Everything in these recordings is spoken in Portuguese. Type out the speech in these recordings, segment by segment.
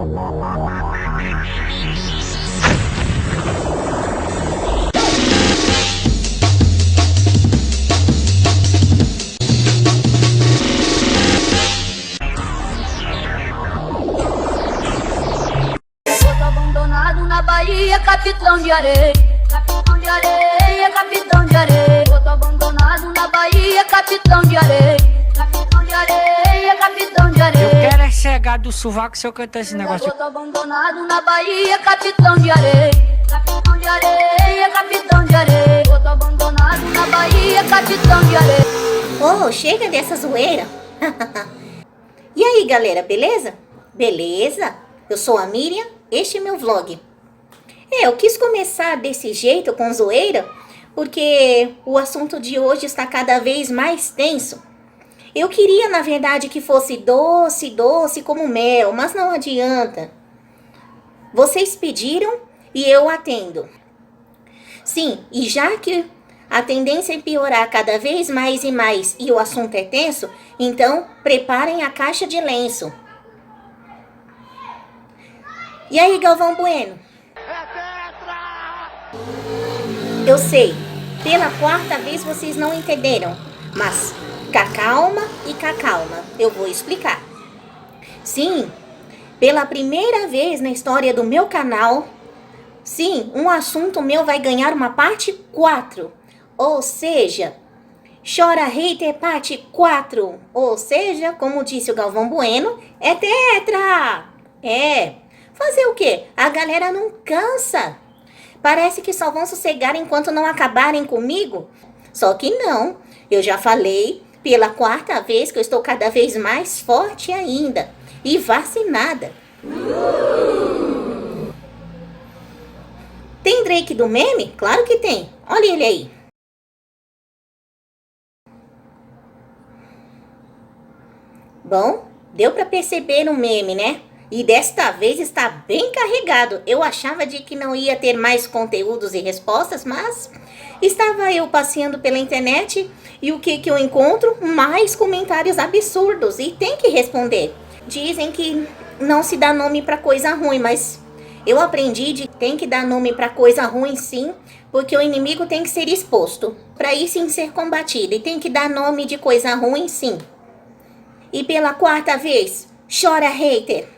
Abandonado na Bahia, capitão de areia, capitão de areia, capitão de areia. Eu tô abandonado na Bahia, capitão de areia, capitão de areia, capitão de areia. Eu quero é chegar do sovaco se eu cantar esse negócio. Eu tô abandonado na Bahia, capitão de areia, capitão de areia, capitão de areia. Eu tô abandonado na Bahia, capitão de areia. Oh, chega dessa zoeira. E aí, galera, beleza? Beleza? Eu sou a Miriam, este é meu vlog. Eu quis começar desse jeito, com zoeira, porque o assunto de hoje está cada vez mais tenso. Eu queria, na verdade, que fosse doce, doce como mel, mas não adianta. Vocês pediram e eu atendo. Sim, e já que a tendência é piorar cada vez mais e mais e o assunto é tenso, então preparem a caixa de lenço. E aí, Galvão Bueno? Eu sei, pela quarta vez vocês não entenderam, mas cá calma e cá calma, eu vou explicar. Sim, pela primeira vez na história do meu canal, sim, um assunto meu vai ganhar uma parte 4, ou seja, Chora Hater parte 4, ou seja, como disse o Galvão Bueno, é tetra! Fazer o quê? A galera não cansa. Parece que só vão sossegar enquanto não acabarem comigo. Só que não. Eu já falei pela quarta vez que eu estou cada vez mais forte ainda. E vacinada. Tem Drake do meme? Claro que tem. Olha ele aí. Bom, deu pra perceber no meme, né? E desta vez está bem carregado. Eu achava de que não ia ter mais conteúdos e respostas, mas estava eu passeando pela internet e o que eu encontro? Mais comentários absurdos e tem que responder. Dizem que não se dá nome para coisa ruim, mas eu aprendi de que tem que dar nome para coisa ruim sim, porque o inimigo tem que ser exposto para ir sim ser combatido e tem que dar nome de coisa ruim sim. E pela quarta vez, chora hater.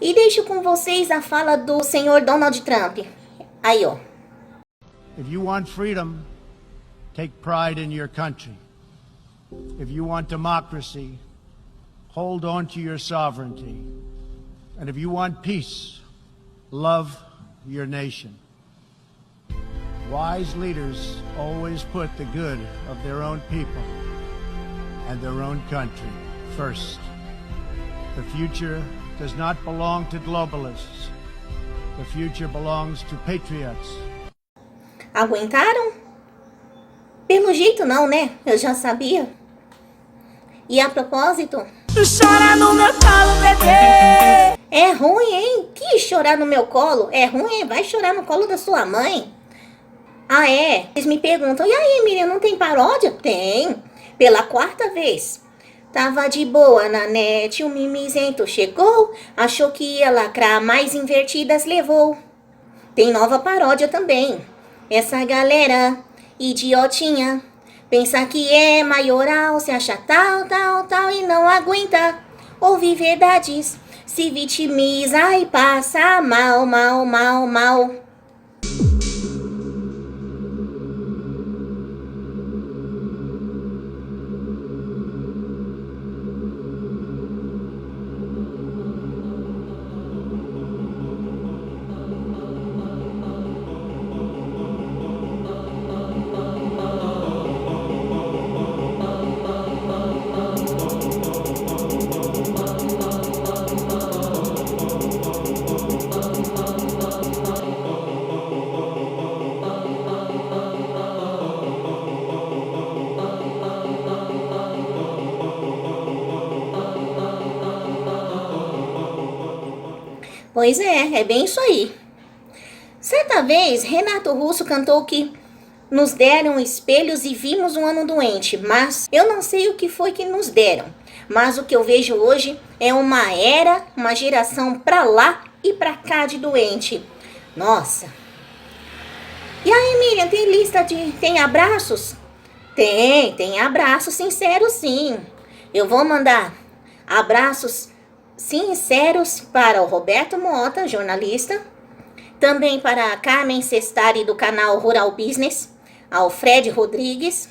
E deixo com vocês a fala do senhor Donald Trump. Aí, ó. If you want freedom, take pride in your country. If you want democracy, hold on to your sovereignty. And if you want peace, love your nation. Wise leaders always put the good of their own people and their own country first. The future does not belong to globalists. The future belongs to patriots. Aguentaram? Pelo jeito não, né? Eu já sabia. E a propósito... Chora no meu colo, bebê. É ruim, hein? Que chorar no meu colo? É ruim, hein? Vai chorar no colo da sua mãe. Ah, é? Eles me perguntam, e aí, Miriam, não tem paródia? Tem. Pela quarta vez. Tava de boa na net, um mimizento chegou, achou que ia lacrar, mais invertidas levou. Tem nova paródia também. Essa galera idiotinha pensa que é maioral, se acha tal e não aguenta ouvir verdades, se vitimiza e passa mal. Pois é bem isso aí. Certa vez, Renato Russo cantou que nos deram espelhos e vimos um ano doente, mas eu não sei o que foi que nos deram. Mas o que eu vejo hoje é uma era, uma geração pra lá e pra cá de doente. Nossa. E aí, Miriam, tem abraços? Tem abraços sinceros, sim. Eu vou mandar abraços sinceros para o Roberto Mota, jornalista, também para a Carmen Sestari do canal Rural Business, ao Fred Rodrigues,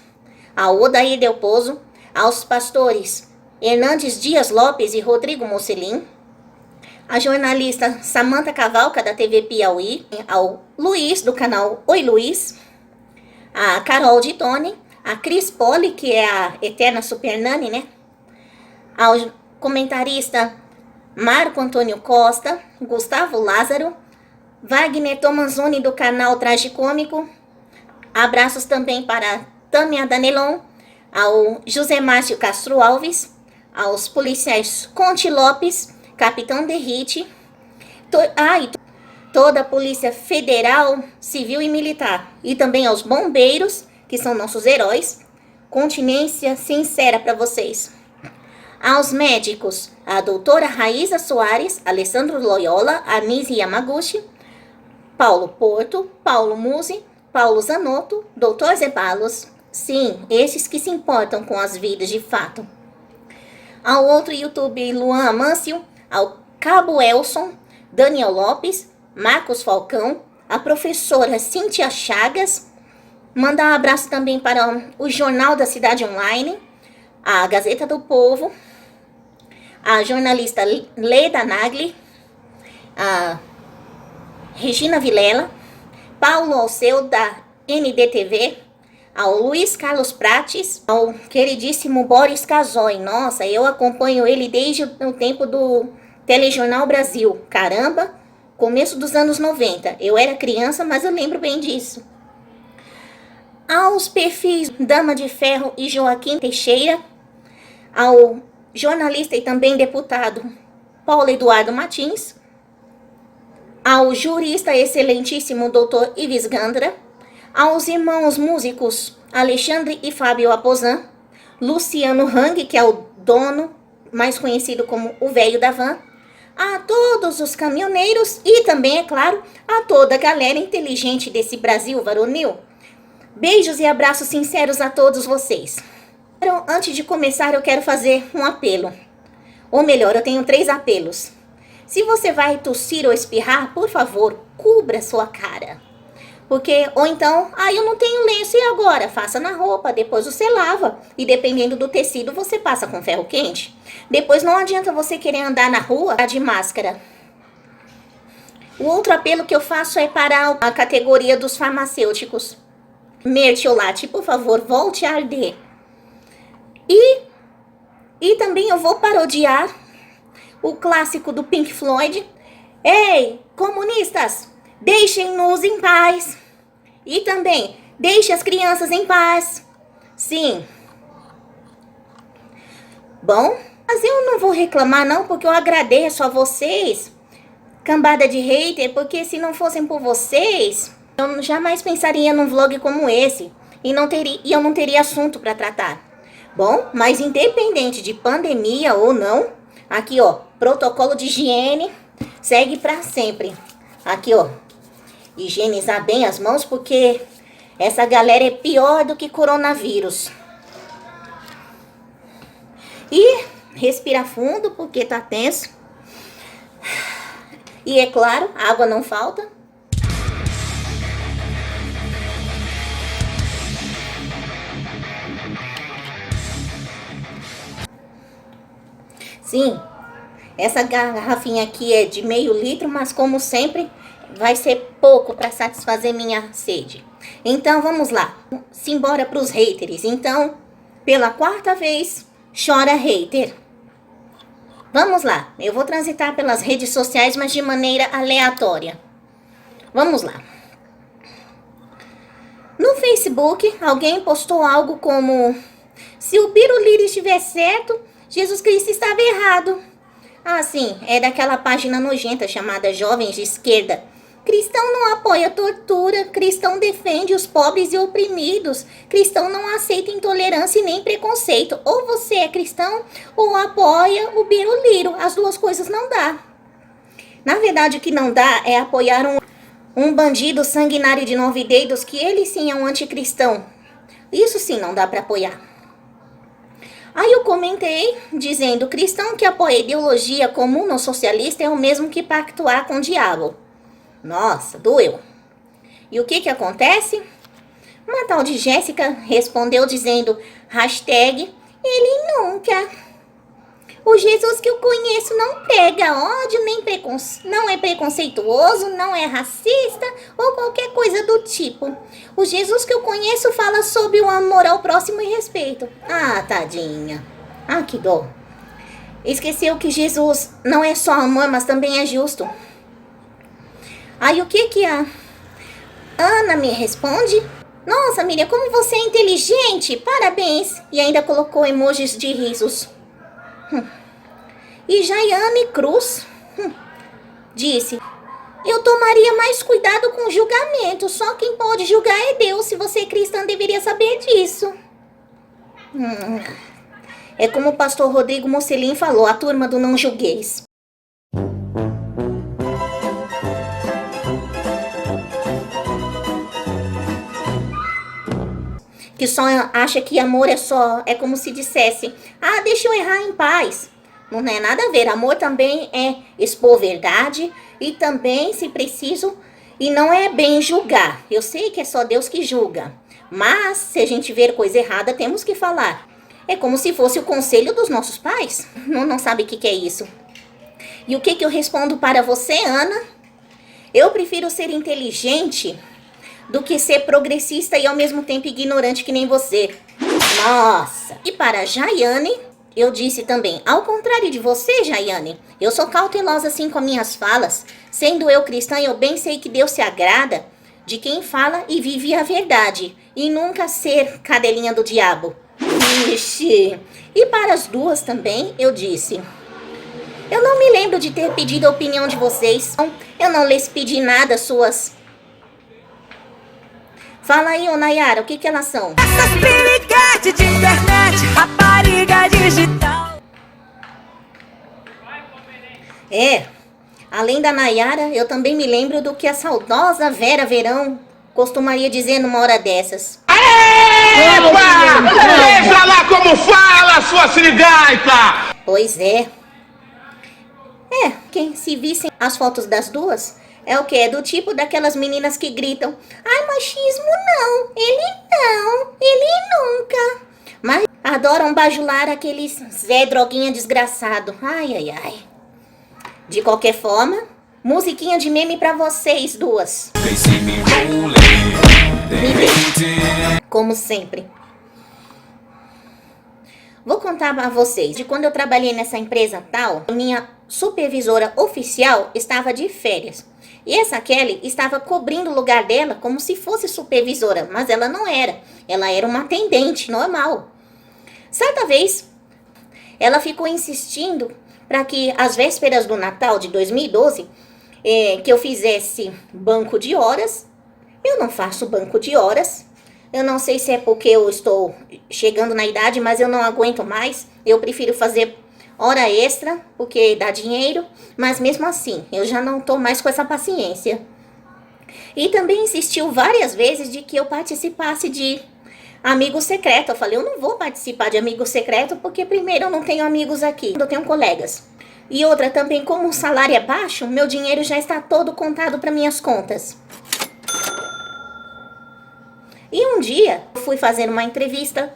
ao Odair Del Pozo, aos pastores Hernandes Dias Lopes e Rodrigo Mocelin, a jornalista Samantha Cavalca da TV Piauí, ao Luiz do canal Oi Luiz, a Carol de Tone, a Cris Poli, que é a eterna Super Nani, né? Ao comentarista Marco Antônio Costa, Gustavo Lázaro, Wagner Tomanzoni do canal Tragicômico. Abraços também para Tâmia Danelon, ao José Márcio Castro Alves, aos policiais Conte Lopes, Capitão Derrite, e toda a Polícia Federal, Civil e Militar, e também aos bombeiros, que são nossos heróis. Continência sincera para vocês. Aos médicos, a doutora Raíza Soares, Alessandro Loyola, Anise Yamaguchi, Paulo Porto, Paulo Musi, Paulo Zanotto, Dr. Zeballos, sim, esses que se importam com as vidas de fato. Ao outro YouTube, Luan Amâncio, ao Cabo Elson, Daniel Lopes, Marcos Falcão, a professora Cíntia Chagas, mandar um abraço também para o Jornal da Cidade Online, a Gazeta do Povo, a jornalista Leda Nagli, a Regina Vilela, Paulo Alceu da NDTV, ao Luiz Carlos Prates, ao queridíssimo Boris Casoy. Nossa, eu acompanho ele desde o tempo do Telejornal Brasil. Caramba, começo dos anos 90. Eu era criança, mas eu lembro bem disso. Aos perfis Dama de Ferro e Joaquim Teixeira, ao jornalista e também deputado Paulo Eduardo Martins, ao jurista excelentíssimo Dr. Ives Gandra, aos irmãos músicos Alexandre e Fábio Aposan, Luciano Hang, que é o dono, mais conhecido como o velho da van, a todos os caminhoneiros e também, é claro, a toda a galera inteligente desse Brasil varonil. Beijos e abraços sinceros a todos vocês. Então, antes de começar, eu quero fazer um apelo. Ou melhor, eu tenho 3 apelos. Se você vai tossir ou espirrar, por favor, cubra sua cara. Porque, ou então, eu não tenho lenço, e agora? Faça na roupa, depois você lava. E dependendo do tecido, você passa com ferro quente. Depois não adianta você querer andar na rua de máscara. O outro apelo que eu faço é para a categoria dos farmacêuticos. Mertiolate, por favor, volte a arder. E também eu vou parodiar o clássico do Pink Floyd. Ei, comunistas, deixem-nos em paz. E também, deixe as crianças em paz. Sim. Bom, mas eu não vou reclamar não, porque eu agradeço a vocês, cambada de hater, porque se não fossem por vocês, eu jamais pensaria num vlog como esse. E eu não teria assunto para tratar. Bom, mas independente de pandemia ou não, aqui ó, protocolo de higiene segue para sempre. Aqui ó, higienizar bem as mãos, porque essa galera é pior do que coronavírus. E respira fundo, porque tá tenso. E é claro, água não falta. Sim, essa garrafinha aqui é de meio litro, mas como sempre, vai ser pouco para satisfazer minha sede. Então, vamos lá. Simbora para os haters. Então, pela 4ª vez, chora hater. Vamos lá. Eu vou transitar pelas redes sociais, mas de maneira aleatória. Vamos lá. No Facebook, alguém postou algo como: se o piruliro estiver certo, Jesus Cristo estava errado. Ah, sim, é daquela página nojenta chamada Jovens de Esquerda, Cristão não apoia tortura, cristão defende os pobres e oprimidos, cristão não aceita intolerância e nem preconceito. Ou você é cristão ou apoia o biruliro, as duas coisas não dá. Na verdade, o que não dá é apoiar um bandido sanguinário de 9 dedos, que ele sim é um anticristão. Isso sim não dá para apoiar. Aí eu comentei dizendo, cristão que apoia ideologia comuno-socialista é o mesmo que pactuar com o diabo. Nossa, doeu. E o que acontece? Uma tal de Jéssica respondeu dizendo, hashtag, ele nunca. O Jesus que eu conheço não prega ódio, nem não é preconceituoso, não é racista ou qualquer coisa do tipo. O Jesus que eu conheço fala sobre o amor ao próximo e respeito. Ah, tadinha. Ah, que dó. Esqueceu que Jesus não é só amor, mas também é justo. Aí o que a Ana me responde? Nossa, Miriam, como você é inteligente, parabéns. E ainda colocou emojis de risos. E Jaiane Cruz disse, eu tomaria mais cuidado com o julgamento, só quem pode julgar é Deus, se você é cristã deveria saber disso. É como o pastor Rodrigo Mocelin falou, a turma do não julgueis. Que só acha que amor é como se dissesse, ah, deixa eu errar em paz. Não é nada a ver, amor também é expor verdade e também, se preciso, e não é bem julgar. Eu sei que é só Deus que julga, mas se a gente ver coisa errada, temos que falar. É como se fosse o conselho dos nossos pais. Não sabe o que é isso. E o que eu respondo para você, Ana? Eu prefiro ser inteligente do que ser progressista e ao mesmo tempo ignorante que nem você. Nossa! E para Jaiane, eu disse também, ao contrário de você, Jaiane, eu sou cautelosa assim com minhas falas. Sendo eu cristã, eu bem sei que Deus se agrada de quem fala e vive a verdade, e nunca ser cadelinha do diabo. Ixi! E para as duas também, eu disse, eu não me lembro de ter pedido a opinião de vocês. Eu não lhes pedi nada, suas... Fala aí, ô Nayara, o que elas são? Essas piriguetes de internet, rapariga digital. Além da Nayara, eu também me lembro do que a saudosa Vera Verão costumaria dizer numa hora dessas. Epa! Veja lá como fala, sua sirigaita! Pois é. Quem se vissem as fotos das duas... É o que? É do tipo daquelas meninas que gritam, ai, machismo não, ele nunca. Mas adoram bajular aqueles Zé Droguinha desgraçado. Ai. De qualquer forma, musiquinha de meme pra vocês duas. Como sempre. Vou contar a vocês de quando eu trabalhei nessa empresa tal, minha supervisora oficial estava de férias. E essa Kelly estava cobrindo o lugar dela como se fosse supervisora, mas ela não era. Ela era uma atendente normal. Certa vez, ela ficou insistindo para que às vésperas do Natal de 2012, que eu fizesse banco de horas. Eu não faço banco de horas. Eu não sei se é porque eu estou chegando na idade, mas eu não aguento mais. Eu prefiro fazer hora extra, porque dá dinheiro, mas mesmo assim, eu já não tô mais com essa paciência. E também insistiu várias vezes de que eu participasse de amigo secreto. Eu falei, eu não vou participar de amigo secreto, porque primeiro eu não tenho amigos aqui, eu tenho colegas. E outra também, como o salário é baixo, meu dinheiro já está todo contado para minhas contas. E um dia, eu fui fazer uma entrevista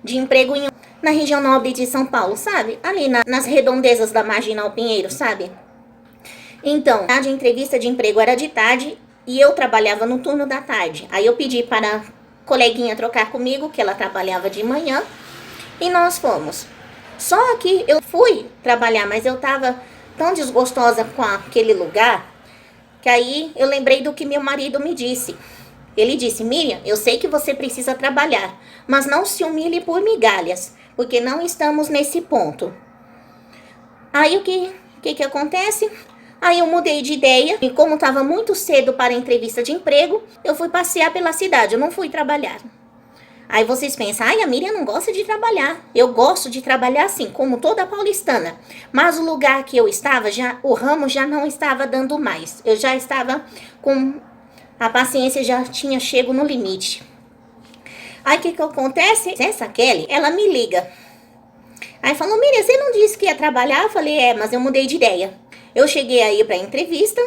de emprego na região nobre de São Paulo, sabe? Ali nas redondezas da Marginal Pinheiro, sabe? Então, a entrevista de emprego era de tarde e eu trabalhava no turno da tarde. Aí eu pedi para a coleguinha trocar comigo, que ela trabalhava de manhã, e nós fomos. Só que eu fui trabalhar, mas eu tava tão desgostosa com aquele lugar, que aí eu lembrei do que meu marido me disse. Ele disse, Miriam, eu sei que você precisa trabalhar, mas não se humilhe por migalhas, porque não estamos nesse ponto. Aí o que acontece? Aí eu mudei de ideia e como estava muito cedo para a entrevista de emprego, eu fui passear pela cidade, eu não fui trabalhar. Aí vocês pensam, ai, a Miriam não gosta de trabalhar. Eu gosto de trabalhar assim, como toda paulistana. Mas o lugar que eu estava, o ramo já não estava dando mais. Eu já estava com... A paciência já tinha chego no limite. Aí o que acontece? Essa Kelly, ela me liga. Aí falou, Miriam, você não disse que ia trabalhar? Eu falei, mas eu mudei de ideia. Eu cheguei aí para a entrevista,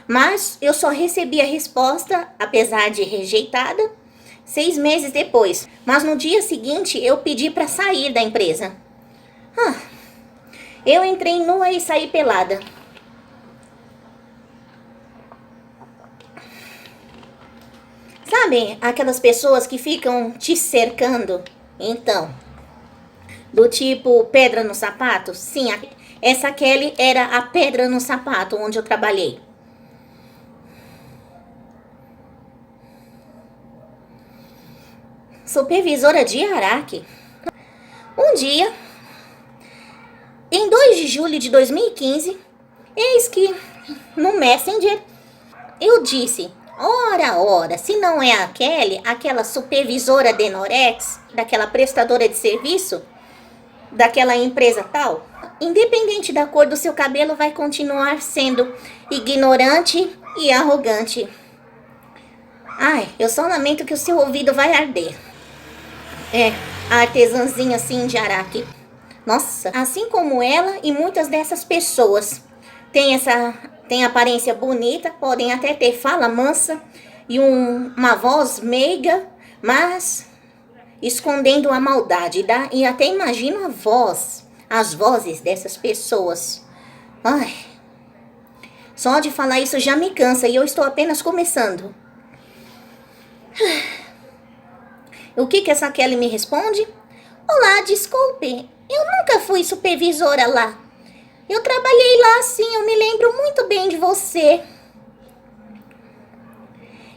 mas eu só recebi a resposta, apesar de rejeitada, 6 meses depois. Mas no dia seguinte, eu pedi para sair da empresa. Eu entrei nua e saí pelada. Sabe aquelas pessoas que ficam te cercando? Então, do tipo pedra no sapato? Sim, essa Kelly era a pedra no sapato onde eu trabalhei. Supervisora de Araque. Um dia, em 2 de julho de 2015, eis que no Messenger eu disse, ora, se não é a Kelly, aquela supervisora de Norex, daquela prestadora de serviço, daquela empresa tal, independente da cor do seu cabelo, vai continuar sendo ignorante e arrogante. Ai, eu só lamento que o seu ouvido vai arder. A artesãzinha assim de Araque. Nossa, assim como ela e muitas dessas pessoas tem aparência bonita, podem até ter fala mansa e uma voz meiga, mas escondendo a maldade. E até imagino as vozes dessas pessoas. Ai, só de falar isso já me cansa e eu estou apenas começando. O que essa Kelly me responde? Olá, desculpe, eu nunca fui supervisora lá. Eu trabalhei lá sim, eu me lembro muito bem de você.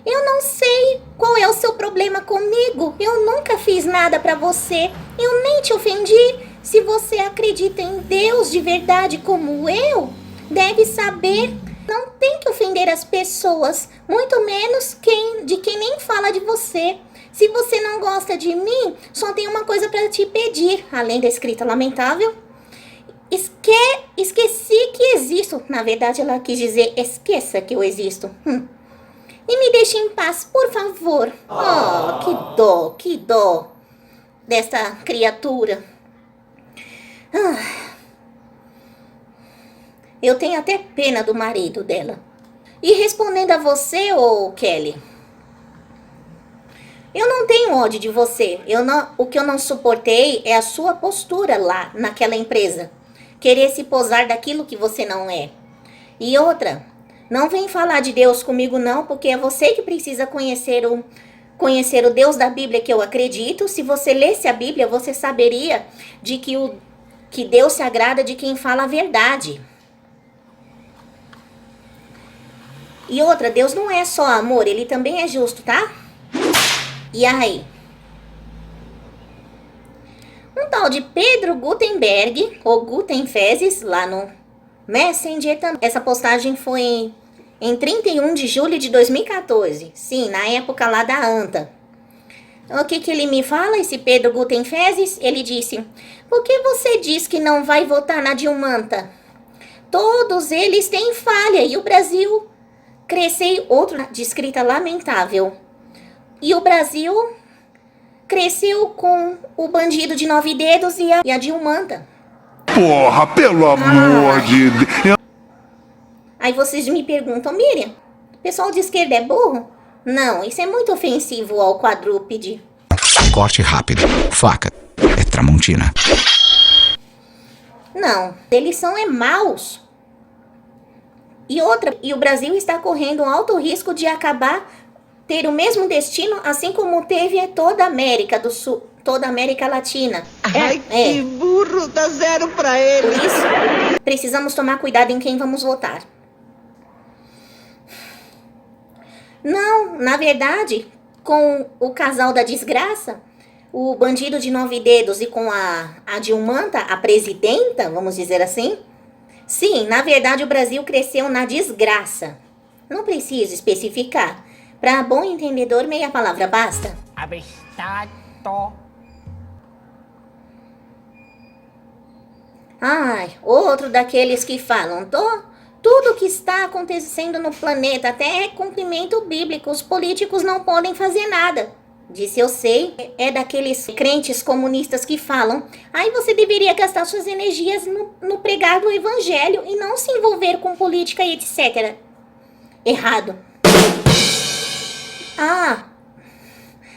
Eu não sei qual é o seu problema comigo. Eu nunca fiz nada pra você. Eu nem te ofendi. Se você acredita em Deus de verdade como eu, deve saber, não tem que ofender as pessoas, muito menos de quem nem fala de você. Se você não gosta de mim, só tem uma coisa pra te pedir, além da escrita lamentável. Esqueci que existo. Na verdade, ela quis dizer, esqueça que eu existo. E me deixe em paz, por favor. Oh, que dó dessa criatura. Eu tenho até pena do marido dela. E respondendo a você, Kelly, eu não tenho ódio de você. O que eu não suportei é a sua postura lá naquela empresa. Querer se posar daquilo que você não é. E outra, não vem falar de Deus comigo não, porque é você que precisa conhecer o Deus da Bíblia que eu acredito. Se você lesse a Bíblia, você saberia de que Deus se agrada de quem fala a verdade. E outra, Deus não é só amor, ele também é justo, tá? E aí? Um tal de Pedro Gutenberg, ou Gutenfezes, lá no Messenger também. Essa postagem foi em 31 de julho de 2014. Sim, na época lá da ANTA. O que ele me fala, esse Pedro Gutenfezes? Ele disse, por que você diz que não vai votar na Dilmanta? Todos eles têm falha e o Brasil cresceu, outro de escrita lamentável. E o Brasil cresceu com o bandido de 9 dedos e a Dilmanta. Porra, pelo amor de Deus. Aí vocês me perguntam, Miriam, o pessoal de esquerda é burro? Não, isso é muito ofensivo ao quadrúpede. Corte rápido, faca, é Tramontina. Não, eles são maus. E outra, e o Brasil está correndo um alto risco de ter o mesmo destino, assim como teve toda a América do Sul, toda a América Latina. Ai, que burro, dá 0 pra ele. Por isso, precisamos tomar cuidado em quem vamos votar. Não, na verdade, com o casal da desgraça, o bandido de 9 dedos e com a Dilmanta, a presidenta, vamos dizer assim, Sim, na verdade o Brasil cresceu na desgraça. Não preciso especificar. Para bom entendedor, meia palavra basta. Abestado. Ai, outro daqueles que falam, tudo que está acontecendo no planeta, até cumprimento bíblico, os políticos não podem fazer nada. Disse eu sei, é daqueles crentes comunistas que falam, aí você deveria gastar suas energias no pregar do evangelho e não se envolver com política e etc. Errado.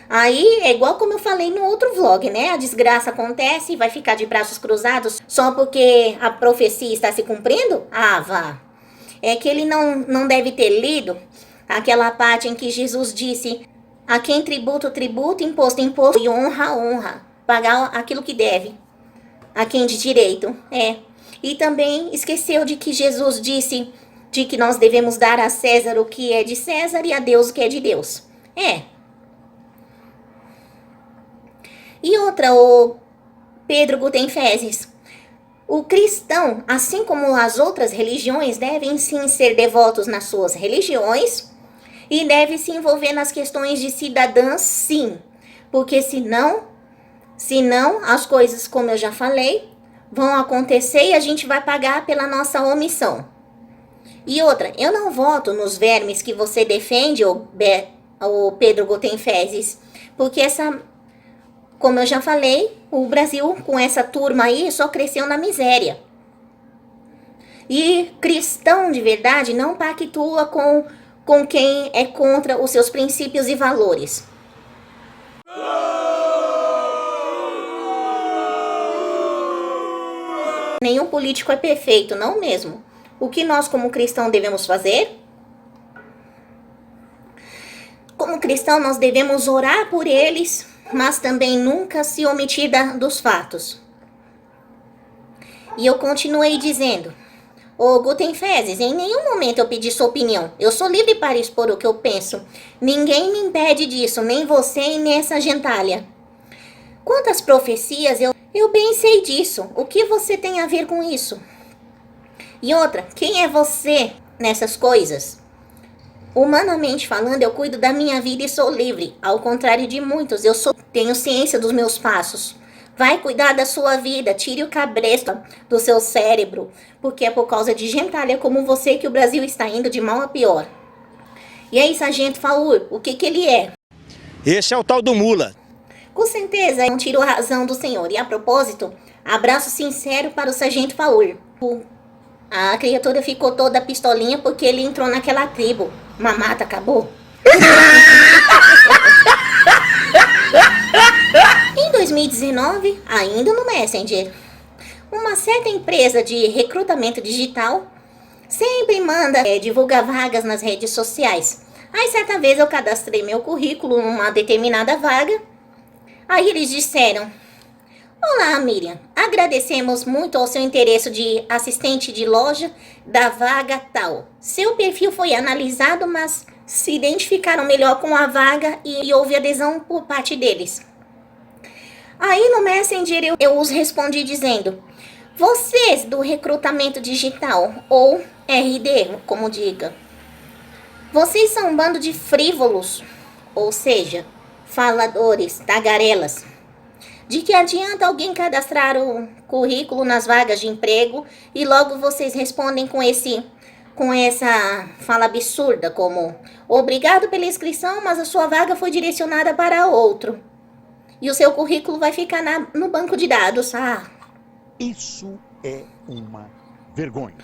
Aí é igual como eu falei no outro vlog, né? A desgraça acontece e vai ficar de braços cruzados só porque a profecia está se cumprindo? Ah, vá. É que ele não deve ter lido aquela parte em que Jesus disse: a quem tributo, tributo, imposto, imposto, e honra, honra. Pagar aquilo que deve. A quem de direito. E também esqueceu de que Jesus disse de que nós devemos dar a César o que é de César e a Deus o que é de Deus. E outra, o Pedro Gutenfezes. O cristão, assim como as outras religiões, devem sim ser devotos nas suas religiões e deve se envolver nas questões de cidadãs, sim. Porque senão as coisas, como eu já falei, vão acontecer e a gente vai pagar pela nossa omissão. E outra, eu não voto nos vermes que você defende, o Pedro Gutenfezes, porque como eu já falei, o Brasil com essa turma aí só cresceu na miséria. E cristão de verdade não pactua com quem é contra os seus princípios e valores. Nenhum político é perfeito, não mesmo. O que nós como cristão devemos fazer? Como cristão nós devemos orar por eles, mas também nunca se omitir dos fatos. E eu continuei dizendo: ô Gutenfezes, em nenhum momento eu pedi sua opinião. Eu sou livre para expor o que eu penso. Ninguém me impede disso, nem você e nem essa gentalha. Quantas profecias, eu bem sei disso. O que você tem a ver com isso? E outra, quem é você nessas coisas? Humanamente falando, eu cuido da minha vida e sou livre. Ao contrário de muitos, tenho ciência dos meus passos. Vai cuidar da sua vida, tire o cabresto do seu cérebro, porque é por causa de gentalha como você que o Brasil está indo de mal a pior. E aí, Sargento Faur, o que ele é? Esse é o tal do mula. Com certeza, não tiro a razão do senhor. E a propósito, abraço sincero para o Sargento Faur. A criatura ficou toda pistolinha porque ele entrou naquela tribo. Mamata acabou. Em 2019, ainda no Messenger, uma certa empresa de recrutamento digital sempre manda divulgar vagas nas redes sociais. Aí certa vez eu cadastrei meu currículo numa determinada vaga. Aí eles disseram: olá, Miriam, agradecemos muito ao seu interesse de assistente de loja da vaga tal. Seu perfil foi analisado, mas se identificaram melhor com a vaga e houve adesão por parte deles. Aí no Messenger eu os respondi dizendo: vocês do recrutamento digital, ou RD, como diga, vocês são um bando de frívolos, ou seja, faladores, tagarelas. De que adianta alguém cadastrar o currículo nas vagas de emprego e logo vocês respondem com essa fala absurda como: obrigado pela inscrição, mas a sua vaga foi direcionada para outro. E o seu currículo vai ficar no banco de dados. Isso é uma vergonha.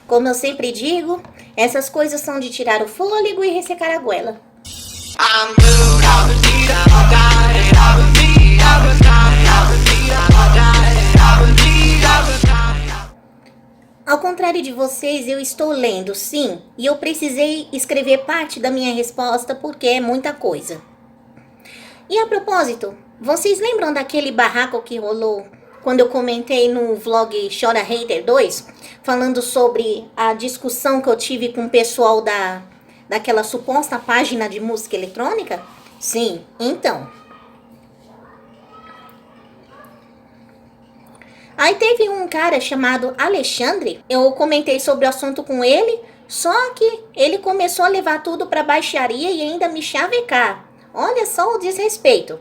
Como eu sempre digo, essas coisas são de tirar o fôlego e ressecar a goela. Ao contrário de vocês, eu estou lendo, sim, e eu precisei escrever parte da minha resposta porque é muita coisa. E a propósito, vocês lembram daquele barraco que rolou quando eu comentei no vlog Chora Hater 2, falando sobre a discussão que eu tive com o pessoal daquela suposta página de música eletrônica? Sim, então. Aí teve um cara chamado Alexandre, eu comentei sobre o assunto com ele, só que ele começou a levar tudo pra baixaria e ainda me chavecar. Olha só o desrespeito.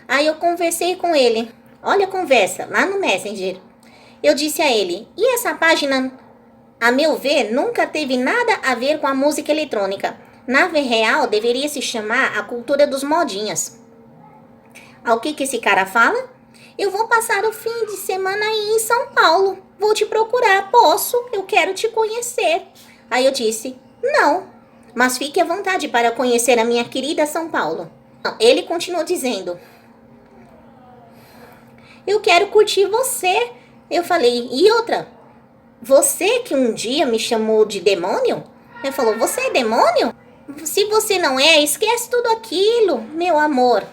Aí eu conversei com ele, olha a conversa, lá no Messenger. Eu disse a ele, e essa página, a meu ver, nunca teve nada a ver com a música eletrônica. Na real, deveria se chamar a cultura dos modinhas. Ao que esse cara fala? Eu vou passar o fim de semana aí em São Paulo. Vou te procurar, posso? Eu quero te conhecer. Aí eu disse, não, mas fique à vontade para conhecer a minha querida São Paulo. Ele continuou dizendo, eu quero curtir você. Eu falei, e outra? Você que um dia me chamou de demônio? Ele falou, você é demônio? Se você não é, esquece tudo aquilo, meu amor.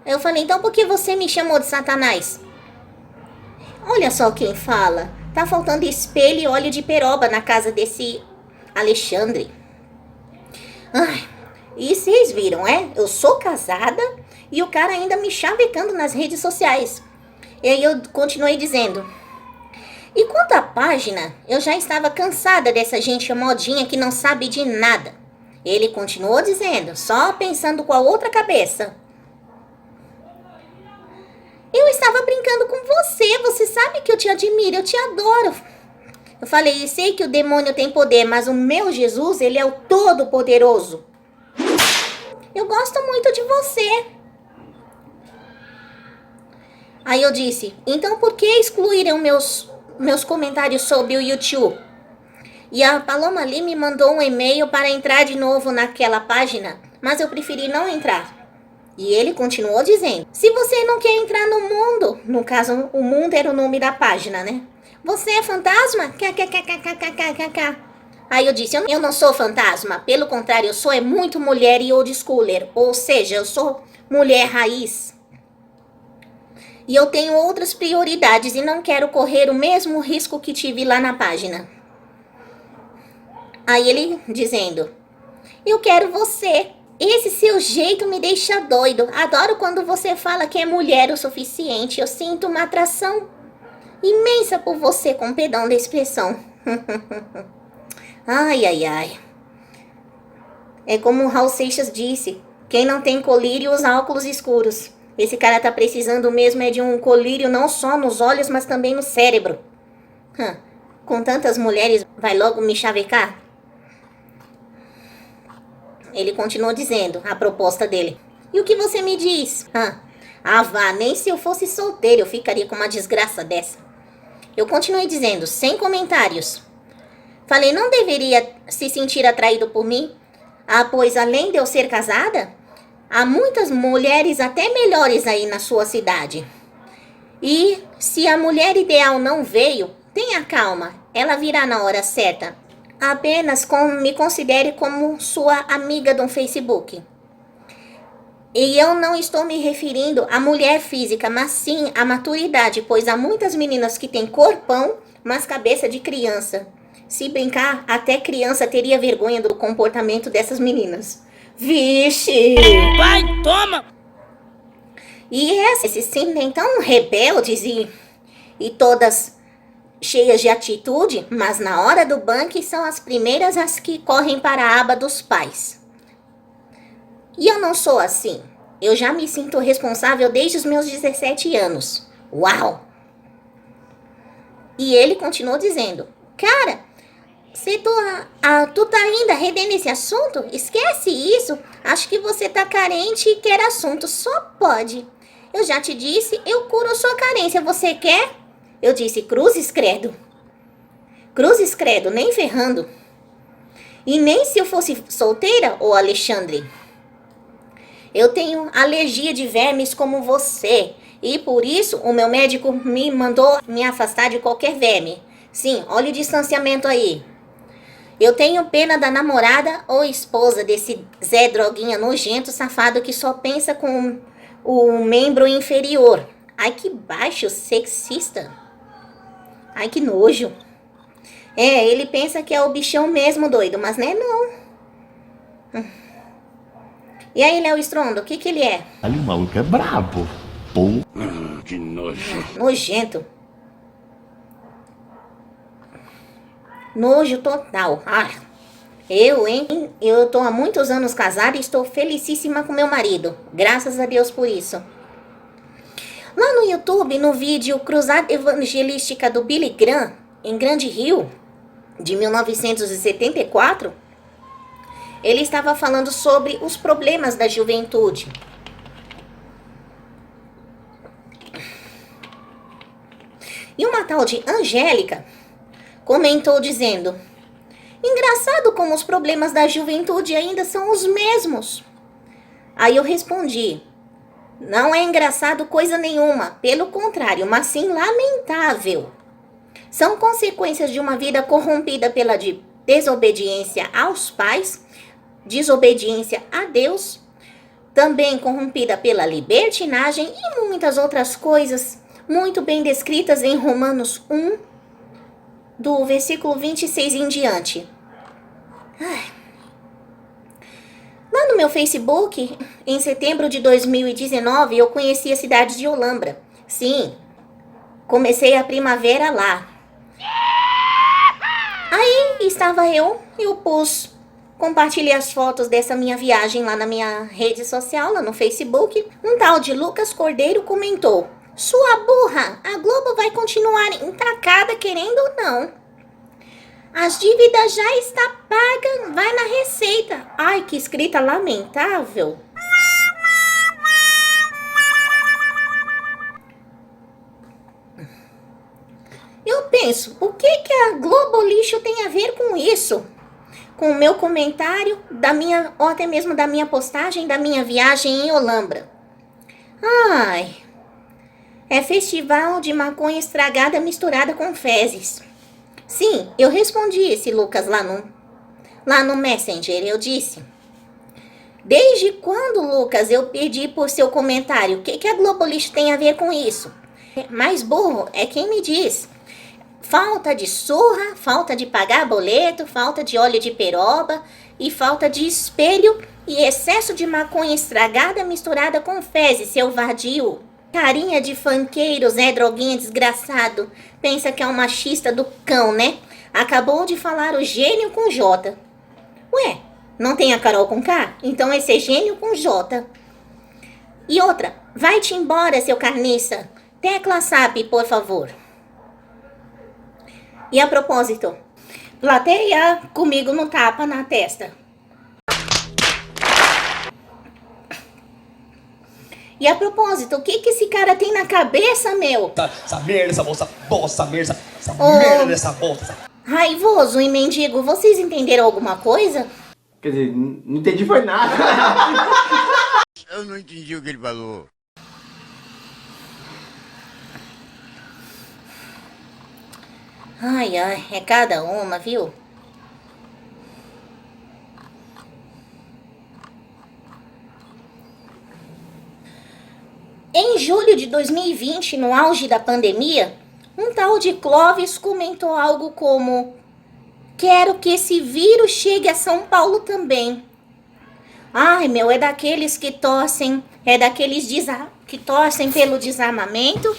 Eu falei, então por que você me chamou de Satanás? Olha só quem fala. Tá faltando espelho e óleo de peroba na casa desse Alexandre. Ai, e vocês viram, Eu sou casada e o cara ainda me chavecando nas redes sociais. E aí eu continuei dizendo. E quanto à página, eu já estava cansada dessa gente modinha que não sabe de nada. Ele continuou dizendo, só pensando com a outra cabeça. Eu estava brincando com você, você sabe que eu te admiro, eu te adoro. Eu falei, sei que o demônio tem poder, mas o meu Jesus, ele é o Todo-Poderoso. Eu gosto muito de você. Aí eu disse, então por que excluíram meus comentários sobre o YouTube? E a Paloma ali me mandou um e-mail para entrar de novo naquela página, mas eu preferi não entrar. E ele continuou dizendo, se você não quer entrar no mundo, no caso, o mundo era o nome da página, né? Você é fantasma? KKKKKKKK. Aí eu disse, eu não sou fantasma, pelo contrário, eu sou muito mulher e old schooler, ou seja, eu sou mulher raiz. E eu tenho outras prioridades e não quero correr o mesmo risco que tive lá na página. Aí ele dizendo, eu quero você. Esse seu jeito me deixa doido. Adoro quando você fala que é mulher o suficiente. Eu sinto uma atração imensa por você, com perdão da expressão. Ai, ai, ai. É como o Raul Seixas disse. Quem não tem colírio usa óculos escuros. Esse cara tá precisando mesmo de um colírio não só nos olhos, mas também no cérebro. Com tantas mulheres, vai logo me chavecar? Ele continuou dizendo a proposta dele. E o que você me diz? Vá, nem se eu fosse solteiro eu ficaria com uma desgraça dessa. Eu continuei dizendo, sem comentários. Falei, não deveria se sentir atraído por mim? Pois além de eu ser casada, há muitas mulheres até melhores aí na sua cidade. E se a mulher ideal não veio, tenha calma, ela virá na hora certa. Apenas me considere como sua amiga do Facebook. E eu não estou me referindo à mulher física, mas sim à maturidade, pois há muitas meninas que têm corpão, mas cabeça de criança. Se brincar, até criança teria vergonha do comportamento dessas meninas. Vixe! Vai, toma! E esses se sentem tão rebeldes e todas cheias de atitude, mas na hora do banco são as primeiras as que correm para a aba dos pais. E eu não sou assim. Eu já me sinto responsável desde os meus 17 anos. Uau! E ele continuou dizendo, cara, tu tá ainda rendendo esse assunto? Esquece isso. Acho que você tá carente e quer assunto. Só pode. Eu já te disse, eu curo sua carência. Você quer? Eu disse, cruzes credo. Cruzes credo, nem ferrando. E nem se eu fosse solteira, ô Alexandre. Eu tenho alergia de vermes como você. E por isso o meu médico me mandou me afastar de qualquer verme. Sim, olha o distanciamento aí. Eu tenho pena da namorada ou esposa desse Zé Droguinha nojento safado que só pensa com o membro inferior. Ai, que baixo, sexista. Ai, que nojo. Ele pensa que é o bichão mesmo, doido, mas não é não. E aí, Léo Stronda, o que ele é? Ali o maluco é brabo. Pô. Que nojo. Nojento. Nojo total. Eu tô há muitos anos casada e estou felicíssima com meu marido. Graças a Deus por isso. Lá no YouTube, no vídeo Cruzada Evangelística do Billy Graham, em Grande Rio, de 1974, ele estava falando sobre os problemas da juventude. E uma tal de Angélica comentou dizendo: engraçado como os problemas da juventude ainda são os mesmos. Aí eu respondi: não é engraçado coisa nenhuma, pelo contrário, mas sim lamentável. São consequências de uma vida corrompida pela desobediência aos pais, desobediência a Deus, também corrompida pela libertinagem e muitas outras coisas muito bem descritas em Romanos 1, do versículo 26 em diante. Lá no meu Facebook, em setembro de 2019, eu conheci a cidade de Olambra. Sim, comecei a primavera lá. Aí estava eu compartilhei as fotos dessa minha viagem lá na minha rede social, lá no Facebook. Um tal de Lucas Cordeiro comentou: sua burra, a Globo vai continuar intacada querendo ou não. As dívidas já está paga, vai na Receita. Ai, que escrita lamentável. Eu penso, o que a Globo Lixo tem a ver com isso? Com o meu comentário, ou até mesmo da minha postagem da minha viagem em Olambra. Ai, é festival de maconha estragada misturada com fezes. Sim, eu respondi esse Lucas lá no Messenger, eu disse: desde quando, Lucas, eu pedi por seu comentário? O que a Globo Lixo tem a ver com isso? Mais burro é quem me diz. Falta de surra, falta de pagar boleto, falta de óleo de peroba e falta de espelho e excesso de maconha estragada misturada com fezes, seu vadio. Carinha de funkeiro, Zé Droguinha desgraçado. Pensa que é um machista do cão, né? Acabou de falar o gênio com J. Ué, não tem a Carol com K? Então esse é gênio com J. E outra, vai-te embora, seu carniça. Tecla SAP, por favor. E a propósito, plateia comigo no tapa na testa. E a propósito, o que esse cara tem na cabeça, meu? Essa merda, essa merda, essa merda dessa bolsa. Raivoso e mendigo, vocês entenderam alguma coisa? Quer dizer, não entendi foi nada. Eu não entendi o que ele falou. Ai, é cada uma, viu? Em julho de 2020, no auge da pandemia, um tal de Clóvis comentou algo como: quero que esse vírus chegue a São Paulo também. Ai, meu, é daqueles que torcem, que torcem pelo desarmamento,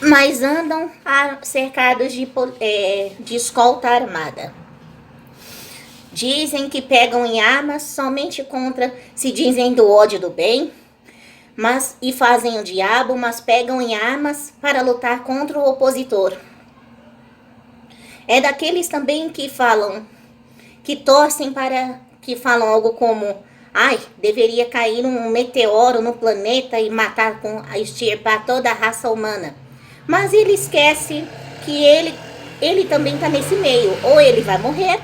mas andam cercados de escolta armada. Dizem que pegam em armas somente contra, se dizem do ódio do bem, e fazem o diabo, mas pegam em armas para lutar contra o opositor. É daqueles também que falam, que falam algo como: ai, deveria cair um meteoro no planeta e extirpar toda a raça humana. Mas ele esquece que ele também está nesse meio. Ou ele vai morrer,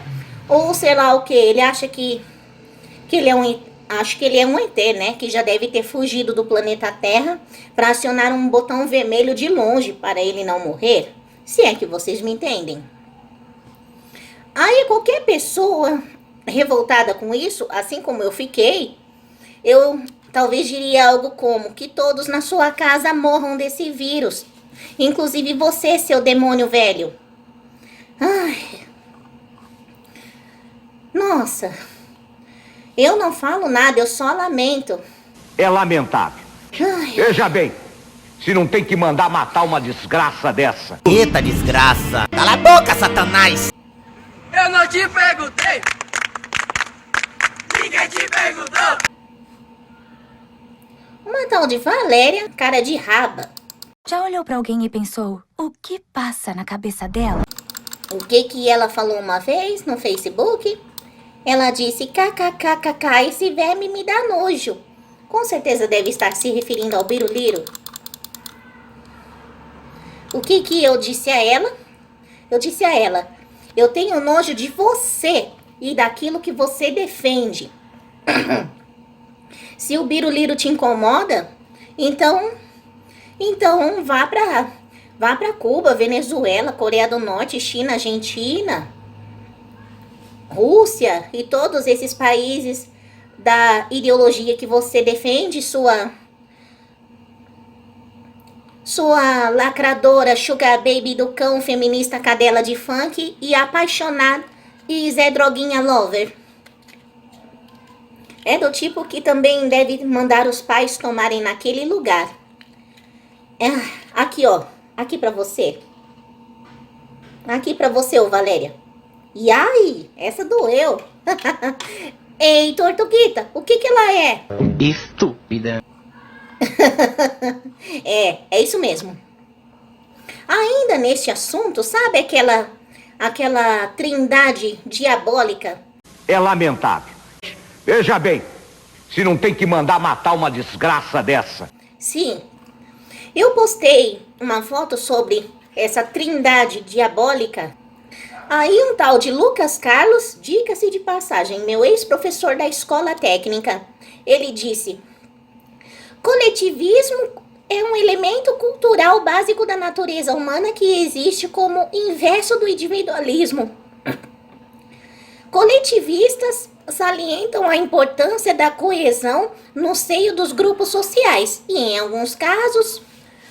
ou sei lá o que. Ele acha que ele é um ET, né? Que já deve ter fugido do planeta Terra para acionar um botão vermelho de longe para ele não morrer. Se é que vocês me entendem. Aí qualquer pessoa revoltada com isso, assim como eu fiquei, eu talvez diria algo como: que todos na sua casa morram desse vírus. Inclusive você, seu demônio velho. Ai. Nossa. Eu não falo nada, eu só lamento. É lamentável. Ai. Veja bem, se não tem que mandar matar uma desgraça dessa. Eita desgraça. Cala a boca, Satanás. Eu não te perguntei. Ninguém te perguntou. Uma tal de Valéria, cara de raba. Já olhou pra alguém e pensou, o que passa na cabeça dela? O que ela falou uma vez no Facebook? Ela disse, kkkk, esse verme me dá nojo. Com certeza deve estar se referindo ao Biruliro. O que eu disse a ela? Eu disse a ela, eu tenho nojo de você e daquilo que você defende. Se o Biruliro te incomoda, então vá pra Cuba, Venezuela, Coreia do Norte, China, Argentina, Rússia e todos esses países da ideologia que você defende, sua lacradora sugar baby do cão, feminista cadela de funk e apaixonada e Zé Droguinha lover. É do tipo que também deve mandar os pais tomarem naquele lugar. Aqui, ó. Aqui pra você. Aqui pra você, ô Valéria. E ai, essa doeu. Ei, Tortuguita, o que ela é? Estúpida. É isso mesmo. Ainda neste assunto, sabe aquela trindade diabólica? É lamentável. Veja bem, se não tem que mandar matar uma desgraça dessa. Sim. Eu postei uma foto sobre essa trindade diabólica. Aí um tal de Lucas Carlos, diga-se de passagem, meu ex-professor da escola técnica, ele disse: coletivismo é um elemento cultural básico da natureza humana que existe como inverso do individualismo. Coletivistas salientam a importância da coesão no seio dos grupos sociais e, em alguns casos,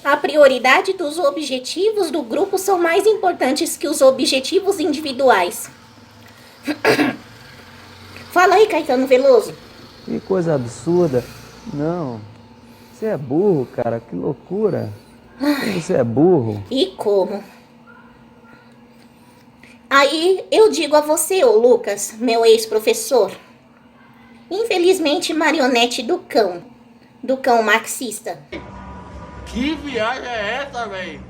a prioridade dos objetivos do grupo são mais importantes que os objetivos individuais. Fala aí, Caetano Veloso. Que coisa absurda. Não. Você é burro, cara. Que loucura. Você é burro. E como? Aí eu digo a você, ô Lucas, meu ex-professor. Infelizmente, marionete do cão marxista. Que viagem é essa, velho?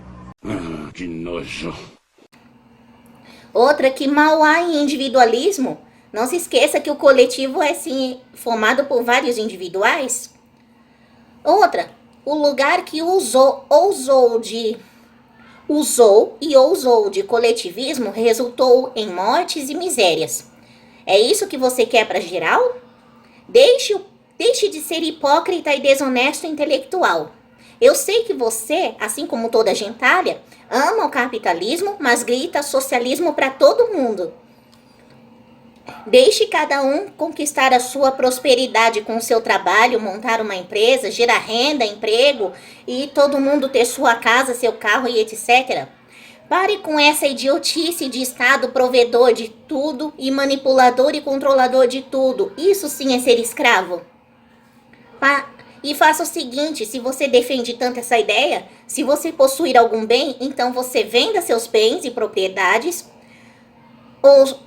Que nojo. Outra que mal há em individualismo. Não se esqueça que o coletivo é sim formado por vários individuais. Outra, o lugar que ousou de coletivismo resultou em mortes e misérias. É isso que você quer para geral? Deixe de ser hipócrita e desonesto intelectual. Eu sei que você, assim como toda gentalha, ama o capitalismo, mas grita socialismo para todo mundo. Deixe cada um conquistar a sua prosperidade com o seu trabalho, montar uma empresa, gerar renda, emprego e todo mundo ter sua casa, seu carro e etc. Pare com essa idiotice de Estado provedor de tudo e manipulador e controlador de tudo. Isso sim é ser escravo. E faça o seguinte, se você defende tanto essa ideia, se você possuir algum bem, então você venda seus bens e propriedades ou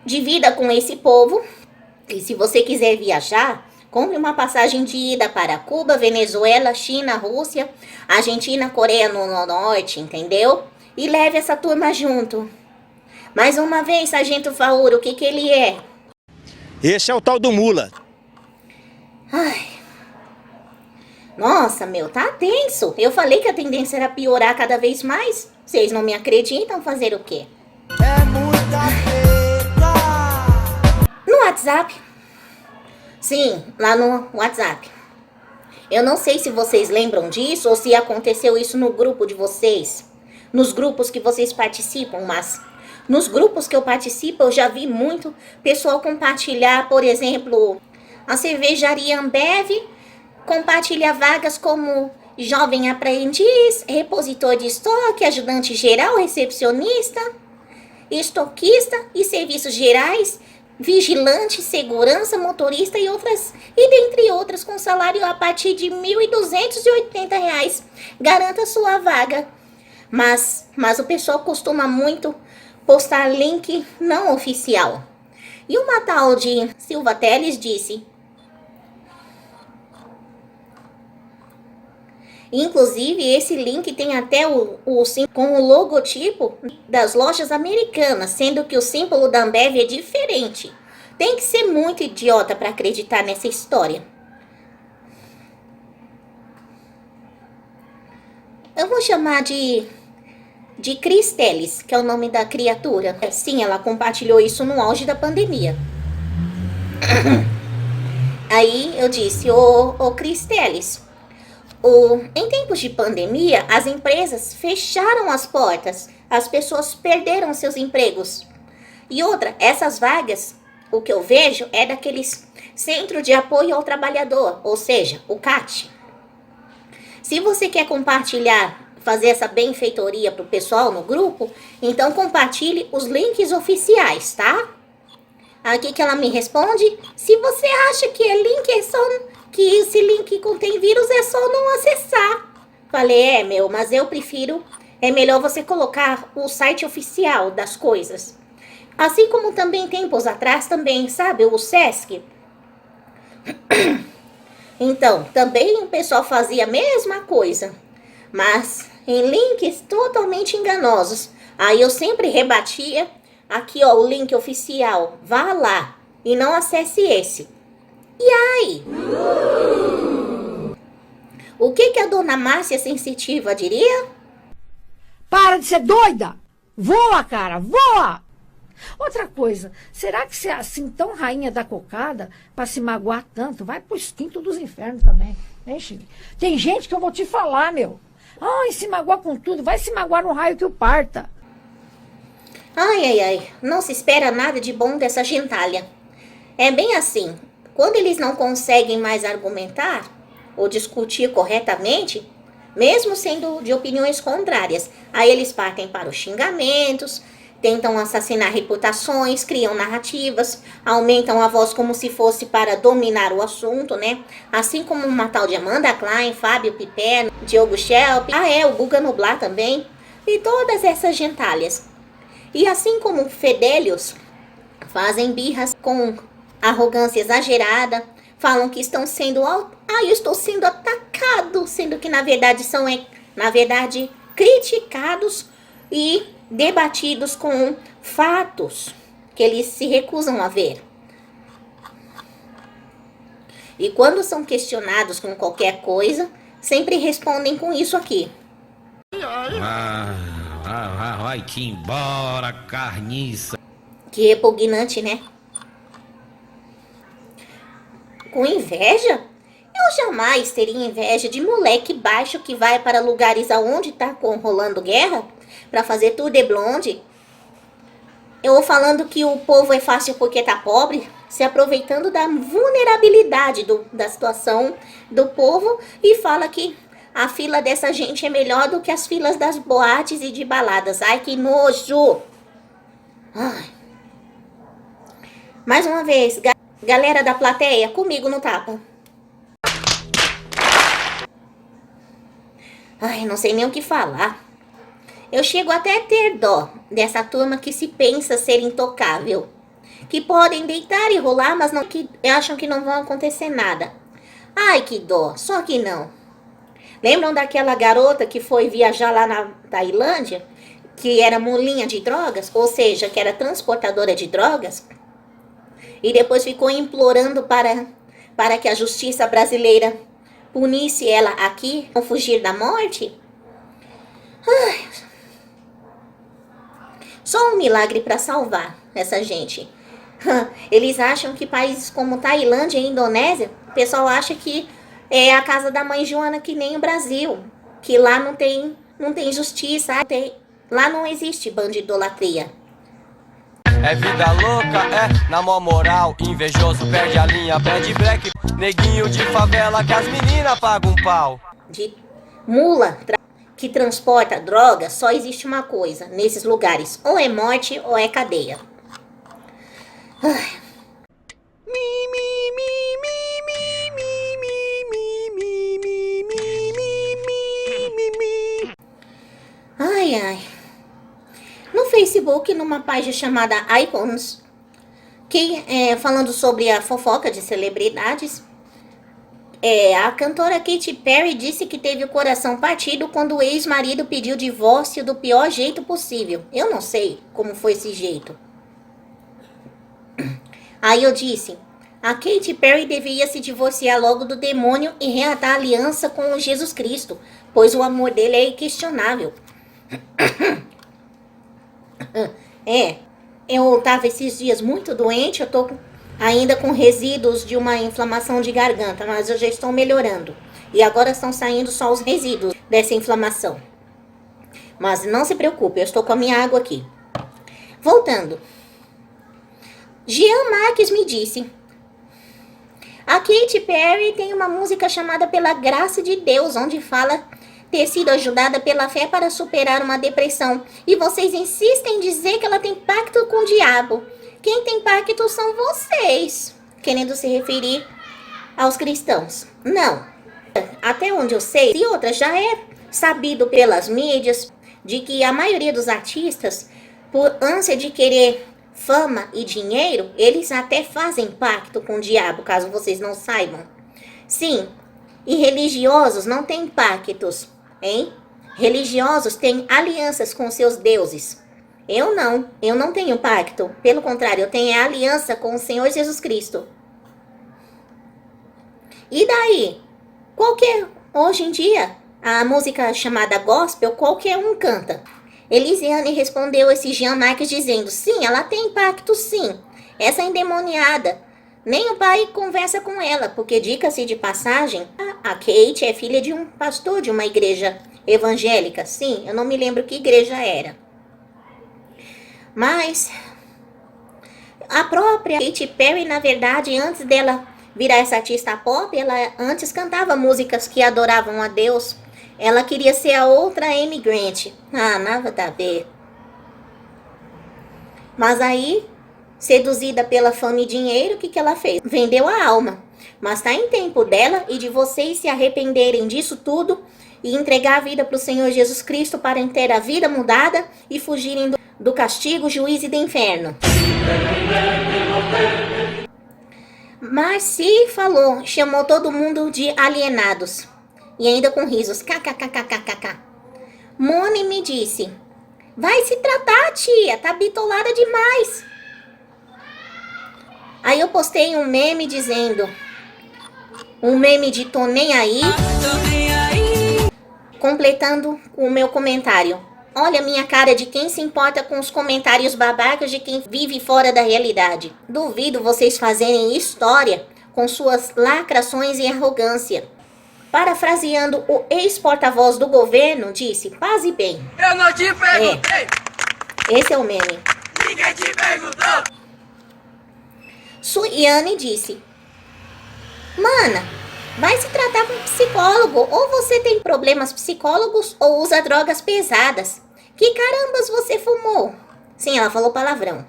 divida com esse povo. E se você quiser viajar, compre uma passagem de ida para Cuba, Venezuela, China, Rússia, Argentina, Coreia do Norte, entendeu? E leve essa turma junto. Mais uma vez, Sargento Fauro, o que ele é? Esse é o tal do Mula. Ai. Nossa, meu, tá tenso. Eu falei que a tendência era piorar cada vez mais. Vocês não me acreditam, fazer o quê? É muita treta. No WhatsApp. Sim, lá no WhatsApp. Eu não sei se vocês lembram disso ou se aconteceu isso no grupo de vocês. Nos grupos que vocês participam, mas nos grupos que eu participo eu já vi muito pessoal compartilhar, por exemplo, a cervejaria Ambev compartilha vagas como jovem aprendiz, repositor de estoque, ajudante geral, recepcionista, estoquista e serviços gerais, vigilante, segurança, motorista e outras, e dentre outras, com salário a partir de R$ 1.280. Garanta sua vaga. Mas o pessoal costuma muito postar link não oficial. E uma tal de Silva Teles disse: inclusive, esse link tem até com o logotipo das lojas americanas, sendo que o símbolo da Ambev é diferente. Tem que ser muito idiota para acreditar nessa história. Eu vou chamar de Cris Teles, que é o nome da criatura. Sim, ela compartilhou isso no auge da pandemia. Aí eu disse: ô Cris Teles, em tempos de pandemia, as empresas fecharam as portas, as pessoas perderam seus empregos. E outra, essas vagas, o que eu vejo é daqueles Centro de Apoio ao Trabalhador, ou seja, o CAT. Se você quer compartilhar, fazer essa benfeitoria para o pessoal no grupo, então compartilhe os links oficiais, tá? Aqui que ela me responde: se você acha que que esse link contém vírus, é só não acessar. Falei: mas eu prefiro, é melhor você colocar o site oficial das coisas. Assim como também tempos atrás também, sabe, o Sesc. Então, também o pessoal fazia a mesma coisa, mas em links totalmente enganosos. Aí eu sempre rebatia: aqui ó, o link oficial, vá lá e não acesse esse. E aí? O que a dona Márcia Sensitiva diria? Para de ser doida! Voa, cara, voa! Outra coisa, será que você é assim tão rainha da cocada para se magoar tanto? Vai pro quintos dos infernos também. Tem gente que eu vou te falar, meu. Ai, se magoar com tudo, vai se magoar no raio que o parta. Ai, não se espera nada de bom dessa gentalha. É bem assim, quando eles não conseguem mais argumentar ou discutir corretamente, mesmo sendo de opiniões contrárias, aí eles partem para os xingamentos, tentam assassinar reputações, criam narrativas, aumentam a voz como se fosse para dominar o assunto, né? Assim como uma tal de Amanda Klein, Fábio Piperno, Diogo Schelp, o Guga Nublar também, e todas essas gentalhas. E assim como Fedélios fazem birras com arrogância exagerada, falam que estão sendo eu estou sendo atacado, sendo que na verdade são criticados e debatidos com fatos que eles se recusam a ver. E quando são questionados com qualquer coisa, sempre respondem com isso aqui: vai que embora, carniça. Que repugnante, né? Com inveja? Eu jamais teria inveja de moleque baixo que vai para lugares aonde tá rolando guerra para fazer tour de blonde. Eu falando que o povo é fácil porque tá pobre, se aproveitando da vulnerabilidade da situação do povo, e fala que a fila dessa gente é melhor do que as filas das boates e de baladas. Ai, que nojo! Ai. Mais uma vez, galera da plateia, comigo no tapa. Ai, não sei nem o que falar. Eu chego até a ter dó dessa turma que se pensa ser intocável, que podem deitar e rolar, mas não, que acham que não vai acontecer nada. Ai, que dó, só que não. Lembram daquela garota que foi viajar lá na Tailândia, que era mulinha de drogas, ou seja, que era transportadora de drogas, e depois ficou implorando para que a justiça brasileira punisse ela aqui, não fugir da morte? Ai, só um milagre para salvar essa gente. Eles acham que países como Tailândia e Indonésia, o pessoal acha que é a casa da mãe Joana, que nem o Brasil, que lá não tem justiça, lá não existe bandidolatria. É vida louca, na mó moral, invejoso perde a linha, pede black, neguinho de favela que as meninas pagam um pau. De mula que transporta droga, só existe uma coisa nesses lugares: ou é morte ou é cadeia. Ai. Ai. No Facebook Facebook, numa página chamada Icons, que falando sobre a fofoca de celebridades. A cantora Katy Perry disse que teve o coração partido quando o ex-marido pediu divórcio do pior jeito possível. Eu não sei como foi esse jeito. Aí eu disse, a Katy Perry deveria se divorciar logo do demônio e reatar a aliança com o Jesus Cristo, pois o amor dele é inquestionável. Eu tava esses dias muito doente, eu tô ainda com resíduos de uma inflamação de garganta, mas eu já estou melhorando. E agora estão saindo só os resíduos dessa inflamação. Mas não se preocupe, eu estou com a minha água aqui. Voltando. Jean Marques me disse, a Katy Perry tem uma música chamada Pela Graça de Deus, onde fala ter sido ajudada pela fé para superar uma depressão. E vocês insistem em dizer que ela tem pacto com o diabo. Quem tem pacto são vocês, querendo se referir aos cristãos. Não. Até onde eu sei, e outra, já é sabido pelas mídias de que a maioria dos artistas, por ânsia de querer fama e dinheiro, eles até fazem pacto com o diabo, caso vocês não saibam. Sim, e religiosos não têm pactos, hein? Religiosos têm alianças com seus deuses. Eu não tenho pacto. Pelo contrário, eu tenho aliança com o Senhor Jesus Cristo. E daí? Hoje em dia, a música chamada gospel, qualquer um canta. Elisiane respondeu esse Jean Marques dizendo, sim, ela tem pacto sim. Essa endemoniada, nem o pai conversa com ela, porque diga-se de passagem, a Kate é filha de um pastor de uma igreja evangélica. Sim, eu não me lembro que igreja era. Mas a própria Katy Perry, na verdade, antes dela virar essa artista pop, ela antes cantava músicas que adoravam a Deus. Ela queria ser a outra Amy Grant. Nada a ver. Mas aí, seduzida pela fama e dinheiro, o que ela fez? Vendeu a alma. Mas está em tempo dela e de vocês se arrependerem disso tudo e entregar a vida para o Senhor Jesus Cristo para ter a vida mudada e fugirem do castigo, juízo e do inferno. Marci falou, chamou todo mundo de alienados. E ainda com risos. KKKKKK. Moni me disse, vai se tratar, tia, tá bitolada demais. Aí eu postei um meme dizendo, um meme de tô nem aí, completando o meu comentário. Olha a minha cara de quem se importa com os comentários babacas de quem vive fora da realidade. Duvido vocês fazerem história com suas lacrações e arrogância. Parafraseando o ex-porta-voz do governo, disse, paz e bem. Eu não te perguntei. Esse é o meme. Ninguém te perguntou. Suiane disse, mana, vai se tratar com um psicólogo, ou você tem problemas psicólogos ou usa drogas pesadas. Que carambas você fumou? Sim, ela falou palavrão.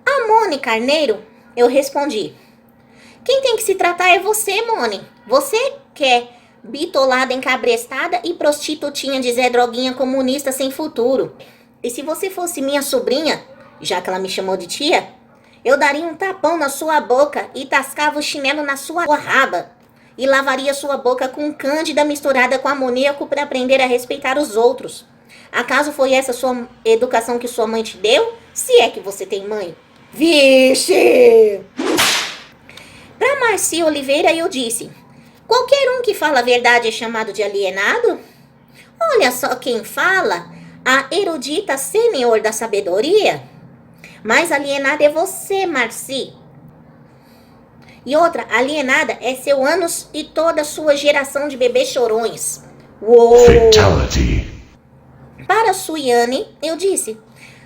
A Moni Carneiro, eu respondi, quem tem que se tratar é você, Moni. Você que é bitolada, encabrestada e prostitutinha de Zé Droguinha comunista sem futuro. E se você fosse minha sobrinha, já que ela me chamou de tia, eu daria um tapão na sua boca e tascava o chinelo na sua raba. E lavaria sua boca com cândida misturada com amoníaco para aprender a respeitar os outros. Acaso foi essa sua educação que sua mãe te deu? Se é que você tem mãe. Vixe! Para Marci Oliveira eu disse, qualquer um que fala a verdade é chamado de alienado? Olha só quem fala, a erudita sênior da sabedoria. Mas alienada é você, Marci. E outra, alienada é seu ânus e toda a sua geração de bebês chorões. Uou! Fatality. Para Suiane, eu disse,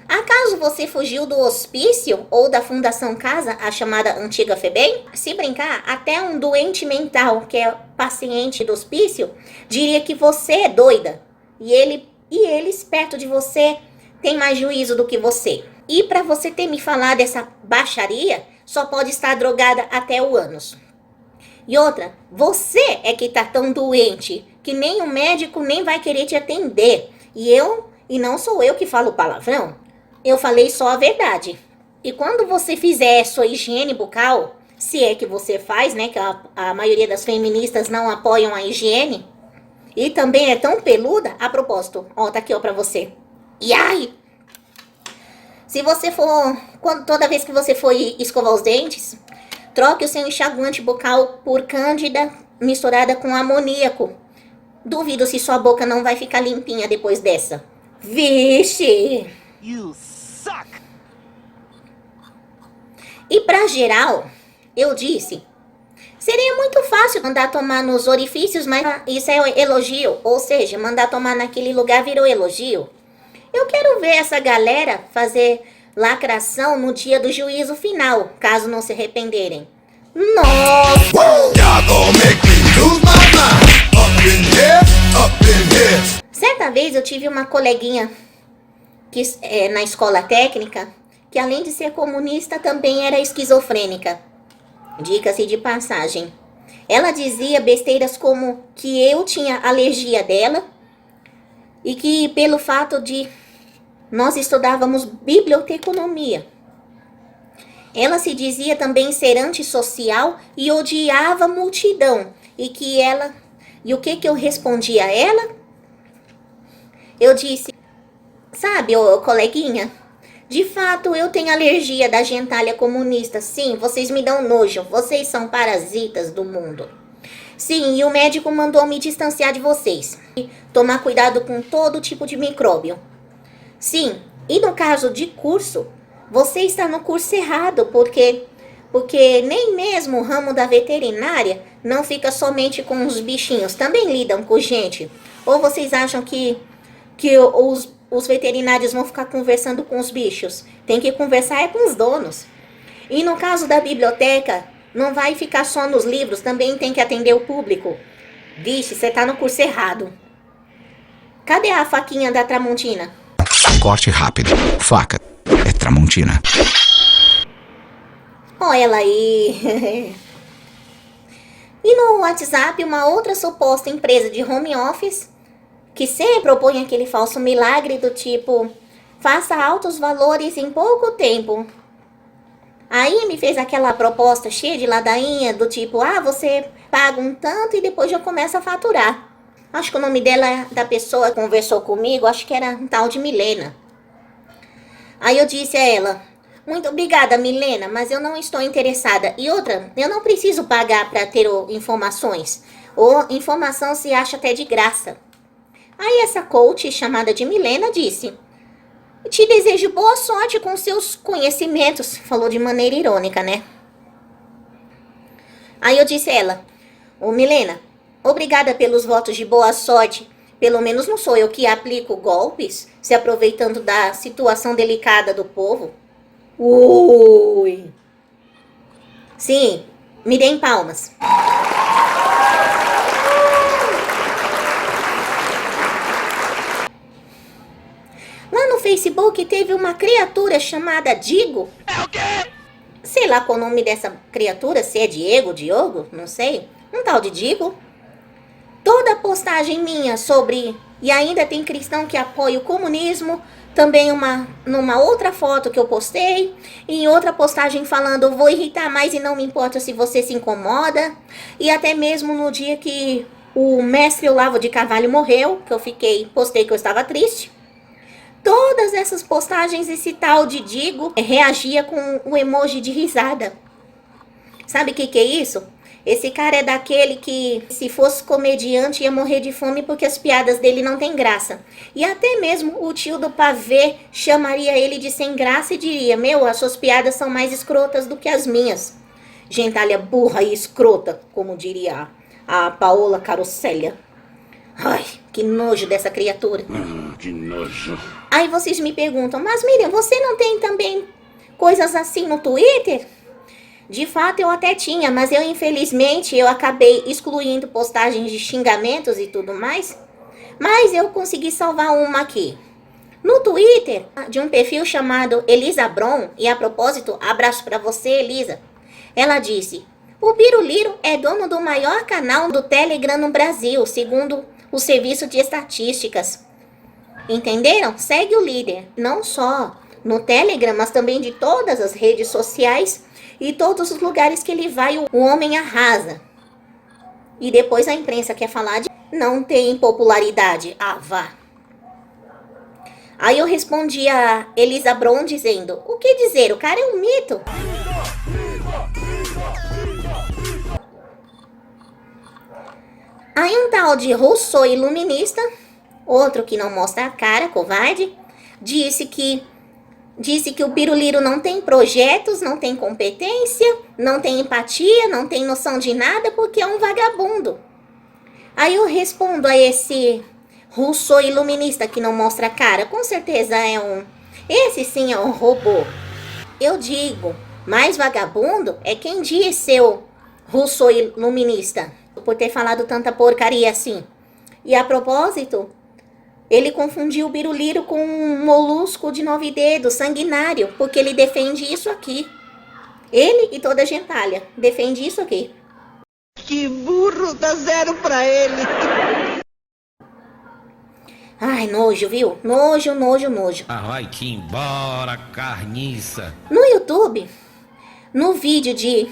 acaso você fugiu do hospício ou da Fundação Casa, a chamada antiga FEBEM? Se brincar, até um doente mental, que é paciente do hospício, diria que você é doida. E eles, perto de você, têm mais juízo do que você. E para você ter me falado essa baixaria, só pode estar drogada até o ânus. E outra, você é que tá tão doente que nem o médico nem vai querer te atender. E não sou eu que falo palavrão. eu falei só a verdade. E quando você fizer sua higiene bucal, se é que você faz, né, que a maioria das feministas não apoiam a higiene, e também é tão peluda, a propósito, ó, tá aqui, ó, pra você. E ai! Se você for, toda vez que você for escovar os dentes, troque o seu enxaguante bucal por cândida misturada com amoníaco. Duvido se sua boca não vai ficar limpinha depois dessa. Vixe! You suck! E pra geral, eu disse, seria muito fácil mandar tomar nos orifícios, mas isso é elogio. Ou seja, mandar tomar naquele lugar virou elogio. Eu quero ver essa galera fazer lacração no dia do juízo final, caso não se arrependerem. Nossa! Certa vez eu tive uma coleguinha que, na escola técnica, que além de ser comunista também era esquizofrênica. Dica-se de passagem. Ela dizia besteiras como que eu tinha alergia dela e que pelo fato de nós estudávamos biblioteconomia. Ela se dizia também ser antissocial e odiava a multidão. E o que eu respondi a ela? Eu disse, sabe, ô coleguinha, de fato eu tenho alergia da gentalha comunista. Sim, vocês me dão nojo, vocês são parasitas do mundo. Sim, e o médico mandou me distanciar de vocês. Tomar cuidado com todo tipo de micróbio. Sim, e no caso de curso, você está no curso errado, porque nem mesmo o ramo da veterinária não fica somente com os bichinhos, também lidam com gente. Ou vocês acham que os veterinários vão ficar conversando com os bichos? Tem que conversar com os donos. E no caso da biblioteca, não vai ficar só nos livros, também tem que atender o público. Vixe, você tá no curso errado. Cadê a faquinha da Tramontina? Corte rápido. Faca. É Tramontina. Ó ela aí. E no WhatsApp, uma outra suposta empresa de home office, que sempre propõe aquele falso milagre do tipo, faça altos valores em pouco tempo. Aí me fez aquela proposta cheia de ladainha do tipo, você paga um tanto e depois já começa a faturar. Acho que o nome dela, da pessoa que conversou comigo, acho que era um tal de Milena. Aí eu disse a ela, muito obrigada Milena, mas eu não estou interessada. E outra, eu não preciso pagar para ter informações. Ou informação se acha até de graça. Aí essa coach chamada de Milena disse, te desejo boa sorte com seus conhecimentos. Falou de maneira irônica, né? Aí eu disse a ela, Milena, obrigada pelos votos de boa sorte. Pelo menos não sou eu que aplico golpes, se aproveitando da situação delicada do povo. Ui! Sim, me deem palmas. Lá no Facebook teve uma criatura chamada Digo. É o quê? Sei lá qual o nome dessa criatura, se é Diego, Diogo, não sei. Um tal de Digo. Toda postagem minha sobre... E ainda tem cristão que apoia o comunismo. Também numa outra foto que eu postei. E em outra postagem falando, vou irritar mais e não me importa se você se incomoda. E até mesmo no dia que o mestre Olavo de Carvalho morreu, que eu postei que eu estava triste. Todas essas postagens, esse tal de Digo reagia com o emoji de risada. Sabe o que é isso? Esse cara é daquele que, se fosse comediante, ia morrer de fome porque as piadas dele não têm graça. E até mesmo o tio do pavê chamaria ele de sem graça e diria, as suas piadas são mais escrotas do que as minhas. Gentalha burra e escrota, como diria a Paola Carossélia. Ai, que nojo dessa criatura. Que nojo. Aí vocês me perguntam, mas Miriam, você não tem também coisas assim no Twitter? De fato, eu até tinha, mas infelizmente, eu acabei excluindo postagens de xingamentos e tudo mais. Mas eu consegui salvar uma aqui. No Twitter, de um perfil chamado Elisa Bron, e a propósito, abraço pra você, Elisa. Ela disse, o Biruliro é dono do maior canal do Telegram no Brasil, segundo o Serviço de Estatísticas. Entenderam? Segue o líder. Não só no Telegram, mas também de todas as redes sociais e todos os lugares que ele vai, o homem arrasa. E depois a imprensa quer falar de não tem popularidade. Ah, vá. Aí eu respondi a Elisa Bron dizendo, o que dizer? O cara é um mito. Aí um tal de Rousseau iluminista, outro que não mostra a cara, covarde, disse que o Biruliro não tem projetos, não tem competência, não tem empatia, não tem noção de nada porque é um vagabundo. Aí eu respondo a esse Rousseau iluminista que não mostra a cara, com certeza esse sim é um robô. Eu digo, mais vagabundo é quem diz seu Rousseau iluminista, por ter falado tanta porcaria assim. E a propósito, ele confundiu o Biruliro com um molusco de 9 dedos, sanguinário, porque ele defende isso aqui. Ele e toda a gentalha defende isso aqui. Que burro, dá 0 pra ele. Ai, nojo, viu? Nojo, nojo, nojo. Ah, vai-te embora, carniça. No YouTube, no vídeo de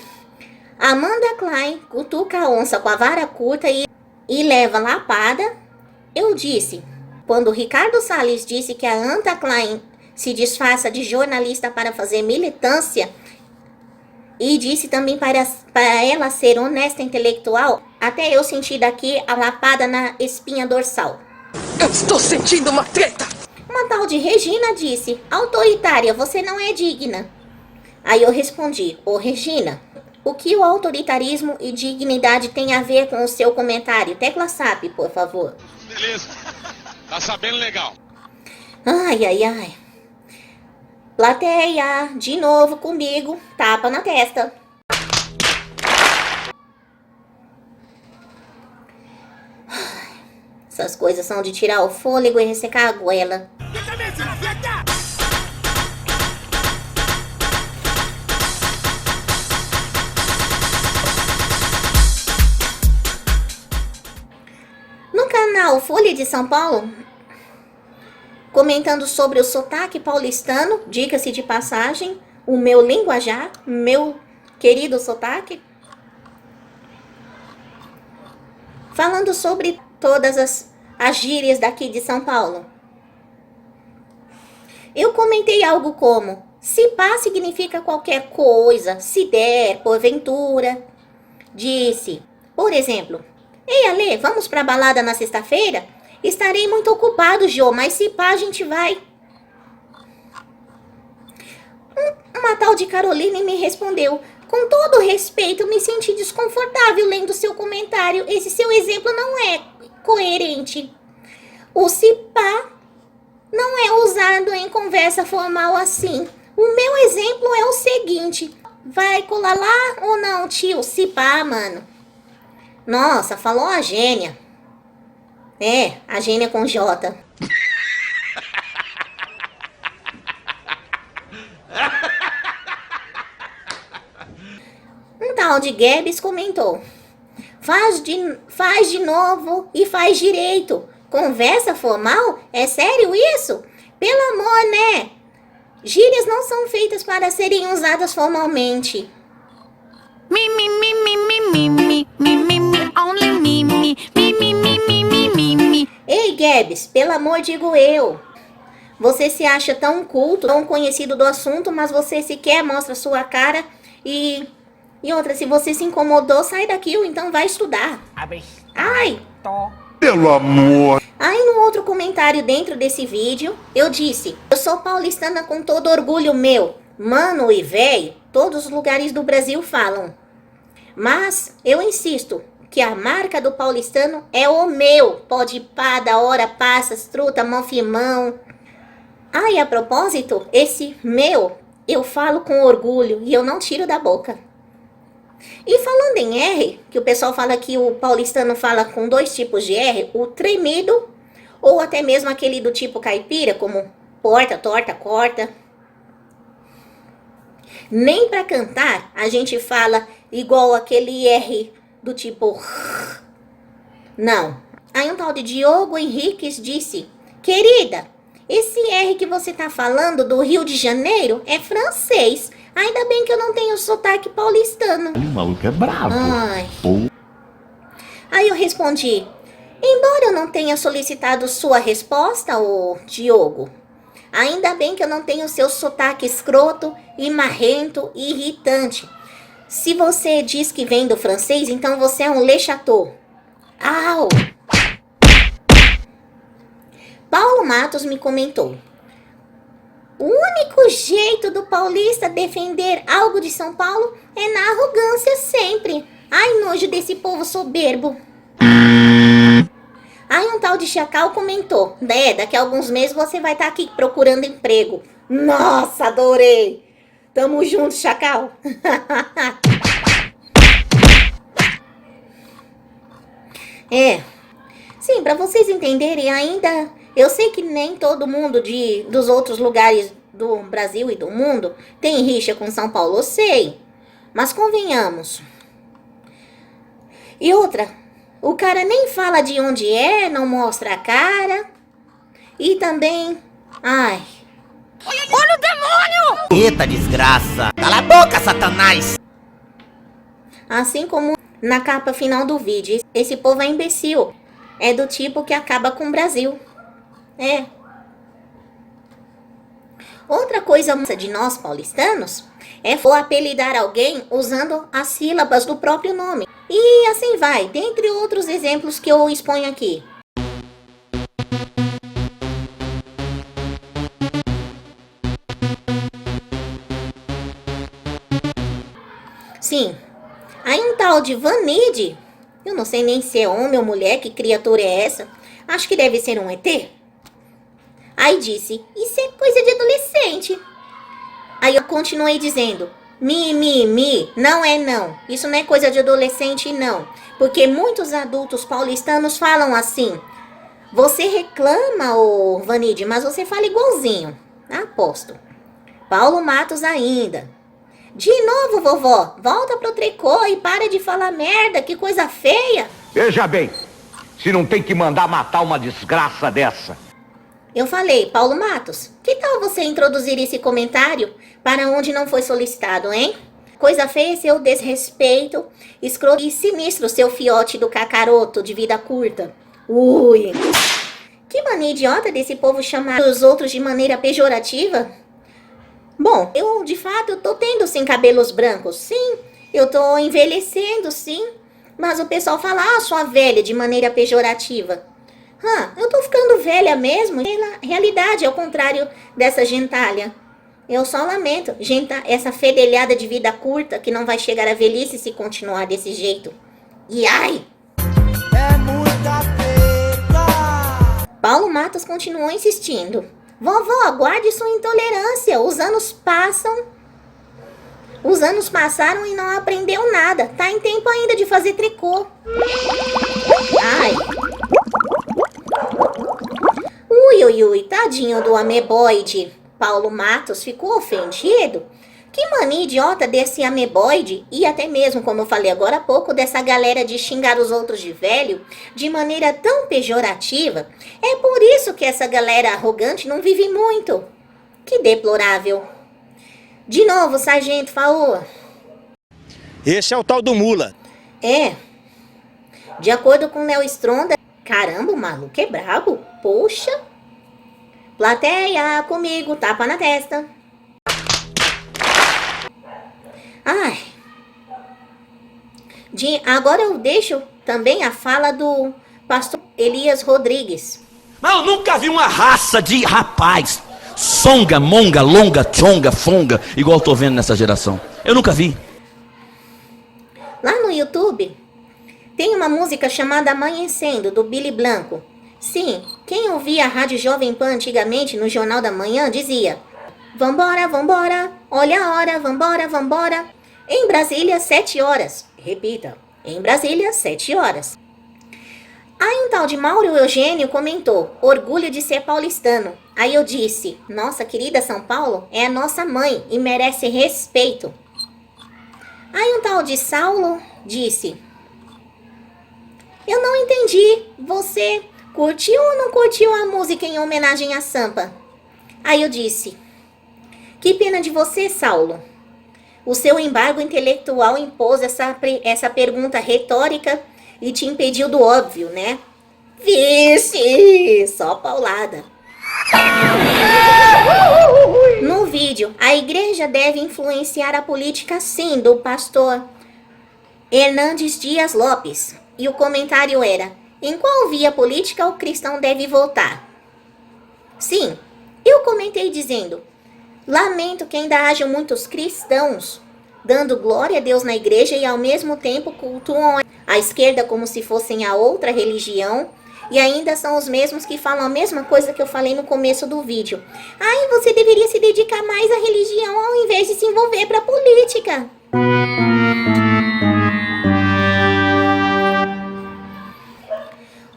Amanda Klein cutuca a onça com a vara curta e leva lapada, eu disse... Quando o Ricardo Salles disse que a Amanda Klein se disfarça de jornalista para fazer militância e disse também para ela ser honesta intelectual, até eu senti daqui a lapada na espinha dorsal. Eu estou sentindo uma treta. Uma tal de Regina disse, autoritária, você não é digna. Aí eu respondi, ô Regina, o que o autoritarismo e dignidade tem a ver com o seu comentário? Tecla SAP, por favor. Beleza. Tá sabendo legal. Ai, ai, ai. Plateia, de novo comigo, tapa na testa. Essas coisas são de tirar o fôlego e ressecar a goela. No canal Folha de São Paulo, comentando sobre o sotaque paulistano, diga-se de passagem, o meu linguajar, meu querido sotaque, falando sobre todas as gírias daqui de São Paulo. Eu comentei algo como, se pá significa qualquer coisa, se der, porventura. Disse, por exemplo, ei, Ale, vamos pra balada na sexta-feira? Estarei muito ocupado, Jô, mas se pá, a gente vai. Uma tal de Caroline me respondeu, com todo respeito, me senti desconfortável lendo seu comentário. Esse seu exemplo não é coerente. O se pá não é usado em conversa formal assim. O meu exemplo é o seguinte, vai colar lá ou não, tio? Se pá, mano. Nossa, falou a gênia. É, a gênia com J. Um tal de Gabs comentou. Faz de novo e faz direito. Conversa formal? É sério isso? Pelo amor, né? Gírias não são feitas para serem usadas formalmente. Ei, Gabs, pelo amor digo eu. Você se acha tão culto, tão conhecido do assunto, mas você sequer mostra sua cara e outra, se você se incomodou, sai daqui ou então vai estudar. Ai! Pelo amor. Aí no outro comentário dentro desse vídeo, eu disse, eu sou paulistana com todo orgulho meu. Mano e véi, todos os lugares do Brasil falam. Mas eu insisto que a marca do paulistano é o meu. Pode pá, da hora, passas, truta, mão firmão. Ah, e a propósito, esse meu, eu falo com orgulho e eu não tiro da boca. E falando em R, que o pessoal fala que o paulistano fala com 2 tipos de R, o tremido ou até mesmo aquele do tipo caipira, como porta, torta, corta. Nem pra cantar a gente fala igual aquele R do tipo... Não. Aí um tal de Diogo Henriques disse, querida, Esse R que você tá falando do Rio de Janeiro é francês. Ainda bem que eu não tenho sotaque paulistano. O maluco é bravo. Ai. Aí eu respondi: embora eu não tenha solicitado sua resposta, ô Diogo, ainda bem que eu não tenho seu sotaque escroto e marrento e irritante. Se você diz que vem do francês, então você é um Le Chateau. Au! Paulo Matos me comentou: o único jeito do paulista defender algo de São Paulo é na arrogância sempre. Ai, nojo desse povo soberbo. Aí um tal de Chacal comentou: daqui a alguns meses você vai estar aqui procurando emprego. Nossa, adorei. Tamo junto, Chacal. Sim, pra vocês entenderem ainda, eu sei que nem todo mundo dos outros lugares do Brasil e do mundo tem rixa com São Paulo, eu sei. Mas convenhamos. E outra, o cara nem fala de onde é, não mostra a cara. E também, ai... Olha o demônio! Eita desgraça! Cala a boca, Satanás! Assim como na capa final do vídeo, esse povo é imbecil. É do tipo que acaba com o Brasil. Outra coisa de nós paulistanos é apelidar alguém usando as sílabas do próprio nome. E assim vai, dentre outros exemplos que eu exponho aqui. Sim, aí um tal de Vanide, eu não sei nem se é homem ou mulher, que criatura é essa, acho que deve ser um ET. Aí disse: isso é coisa de adolescente. Aí eu continuei dizendo: não é não, isso não é coisa de adolescente não, porque muitos adultos paulistanos falam assim. Você reclama, ô Vanide, mas você fala igualzinho, aposto. Paulo Matos ainda: de novo, vovó, volta pro tricô e para de falar merda, que coisa feia. Veja bem, se não tem que mandar matar uma desgraça dessa. Eu falei: Paulo Matos, que tal você introduzir esse comentário para onde não foi solicitado, hein? Coisa feia é seu desrespeito, escroto e sinistro, seu fiote do cacaroto de vida curta. Ui, que mania idiota desse povo chamar os outros de maneira pejorativa. Bom, eu de fato tô tendo sim cabelos brancos, sim, eu tô envelhecendo, sim, mas o pessoal fala: sua velha, de maneira pejorativa. Eu tô ficando velha mesmo, pela realidade, ao contrário dessa gentalha. Eu só lamento, essa fedelhada de vida curta que não vai chegar à velhice se continuar desse jeito. E ai! É muita treta! Paulo Matos continuou insistindo: vovó, guarde sua intolerância, os anos passaram e não aprendeu nada. Tá em tempo ainda de fazer tricô. Ai! Ui, tadinho do ameboide. Paulo Matos ficou ofendido. Que mania idiota desse ameboide e até mesmo, como eu falei agora há pouco, dessa galera de xingar os outros de velho de maneira tão pejorativa. É por isso que essa galera arrogante não vive muito. Que deplorável. De novo, sargento falou. Esse é o tal do Mula. De acordo com Léo Stronda, caramba, o maluco é brabo. Poxa. Plateia, comigo, tapa na testa. Ai. Agora eu deixo também a fala do pastor Elias Rodrigues. Mas eu nunca vi uma raça de rapaz. Songa, monga, longa, chonga, fonga, igual eu tô vendo nessa geração. Eu nunca vi. Lá no YouTube, tem uma música chamada Amanhecendo, do Billy Blanco. Sim, quem ouvia a Rádio Jovem Pan antigamente no Jornal da Manhã dizia: vambora, vambora, olha a hora, vambora, vambora. Em Brasília, 7 horas. Repita, em Brasília, 7 horas. Aí um tal de Mauro Eugênio comentou: orgulho de ser paulistano. Aí eu disse: nossa querida São Paulo é a nossa mãe e merece respeito. Aí um tal de Saulo disse: eu não entendi, você curtiu ou não curtiu a música em homenagem a Sampa? Aí eu disse, que pena de você, Saulo. O seu embargo intelectual impôs essa pergunta retórica e te impediu do óbvio, né? Vixe, só paulada. No vídeo, a igreja deve influenciar a política sim, do pastor Hernandes Dias Lopes. E o comentário era, em qual via política o cristão deve votar? Sim, eu comentei dizendo, lamento que ainda haja muitos cristãos dando glória a Deus na igreja e ao mesmo tempo cultuam a esquerda como se fossem a outra religião e ainda são os mesmos que falam a mesma coisa que eu falei no começo do vídeo. Ai, você deveria se dedicar mais à religião ao invés de se envolver para a política.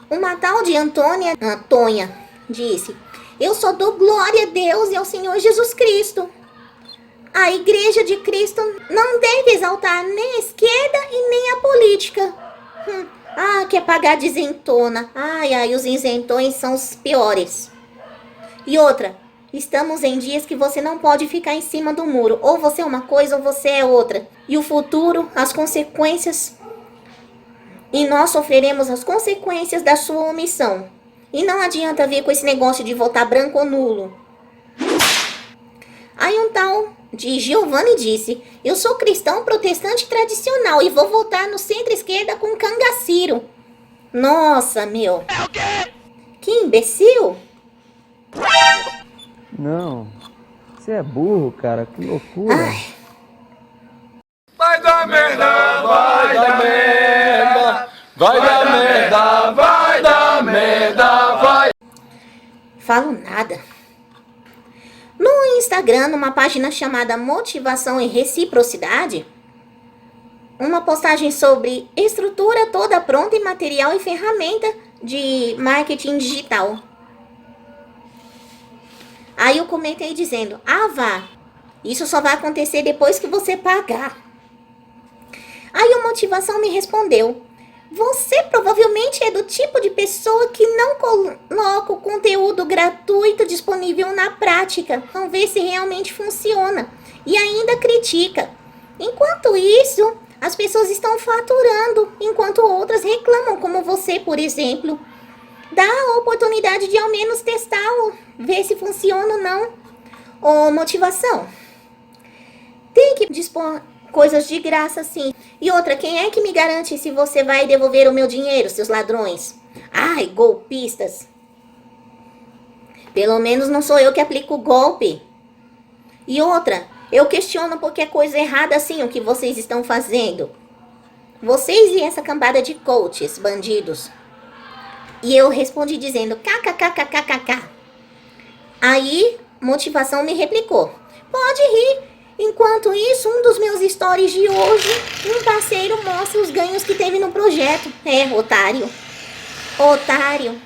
Uma tal de Antônia disse, eu só dou glória a Deus e ao Senhor Jesus Cristo. A igreja de Cristo não deve exaltar nem a esquerda e nem a política. Quer pagar de isentona. Ai, os isentões são os piores. E outra, estamos em dias que você não pode ficar em cima do muro. Ou você é uma coisa ou você é outra. E o futuro, as consequências... E nós sofreremos as consequências da sua omissão. E não adianta vir com esse negócio de votar branco ou nulo. Aí um tal de Giovanni disse, eu sou cristão protestante tradicional e vou votar no centro-esquerda com Cangaciro. Nossa, meu. É o quê? Que imbecil. Não, você é burro, cara, que loucura. Ai. Vai dar merda, vai dar merda, vai dar merda, vai dar merda, vai. Falo nada. No Instagram, numa página chamada Motivação e Reciprocidade, uma postagem sobre estrutura toda pronta em material e ferramenta de marketing digital. Aí eu comentei dizendo, vá, isso só vai acontecer depois que você pagar. Aí a Motivação me respondeu, você provavelmente é do tipo de pessoa que não coloca o conteúdo gratuito disponível na prática, não vê se realmente funciona e ainda critica. Enquanto isso, as pessoas estão faturando, enquanto outras reclamam, como você, por exemplo. Dá a oportunidade de ao menos testar, ver se funciona ou não. Ô, Motivação, tem que dispor coisas de graça, sim. E outra, quem é que me garante se você vai devolver o meu dinheiro, seus ladrões? Ai, golpistas. Pelo menos não sou eu que aplico o golpe. E outra, eu questiono porque é coisa errada assim o que vocês estão fazendo. Vocês e essa cambada de coaches, bandidos. E eu respondi dizendo, kkkkkkk. Aí, Motivação me replicou, pode rir. Enquanto isso, um dos meus stories de hoje, um parceiro mostra os ganhos que teve no projeto. Otário. Otário.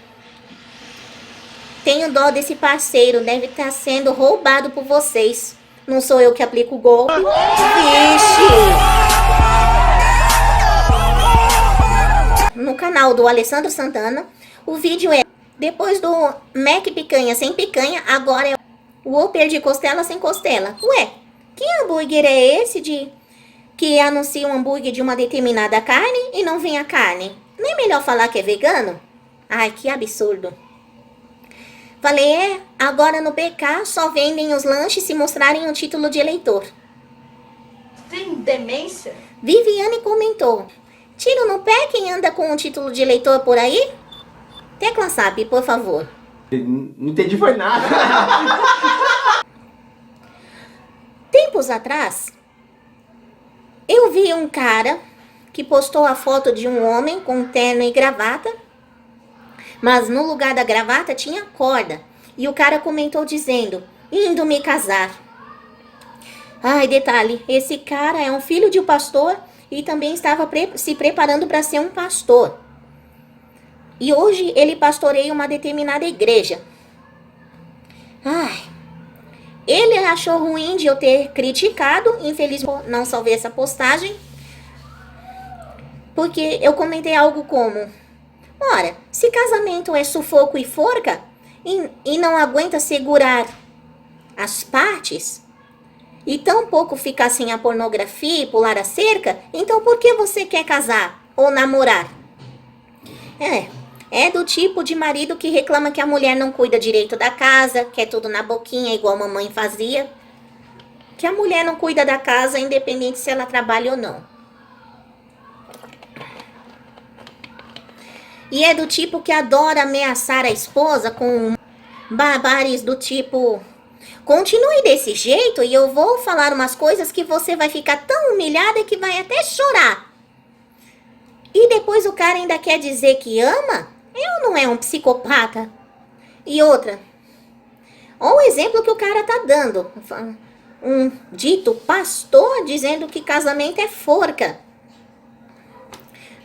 Tenho dó desse parceiro, deve estar sendo roubado por vocês. Não sou eu que aplico o golpe. Vixe! No canal do Alessandro Santana, o vídeo é depois do Mac picanha sem picanha, agora é o Whopper de costela sem costela. Ué, que hambúrguer é esse que anuncia um hambúrguer de uma determinada carne e não vem a carne? Nem é melhor falar que é vegano? Ai, que absurdo. Falei, agora no BK só vendem os lanches se mostrarem o título de eleitor. Tem demência? Viviane comentou, tiro no pé quem anda com o título de eleitor por aí? Tecla SAP, por favor. Não entendi foi nada. Tempos atrás, eu vi um cara que postou a foto de um homem com terno e gravata, mas no lugar da gravata tinha corda. E o cara comentou dizendo, indo me casar. Ai, detalhe, esse cara é um filho de um pastor e também estava se preparando para ser um pastor. E hoje ele pastoreia uma determinada igreja. Ai, ele achou ruim de eu ter criticado, infelizmente não salvei essa postagem, porque eu comentei algo como, Ora, se casamento é sufoco e forca e não aguenta segurar as partes e tampouco ficar sem a pornografia e pular a cerca, então por que você quer casar ou namorar? É do tipo de marido que reclama que a mulher não cuida direito da casa, quer tudo na boquinha igual a mamãe fazia. Que a mulher não cuida da casa, independente se ela trabalha ou não. E é do tipo que adora ameaçar a esposa com barbares do tipo: continue desse jeito e eu vou falar umas coisas que você vai ficar tão humilhada que vai até chorar. E depois o cara ainda quer dizer que ama? Eu não é um psicopata. E outra, olha o exemplo que o cara tá dando. Um dito pastor dizendo que casamento é forca.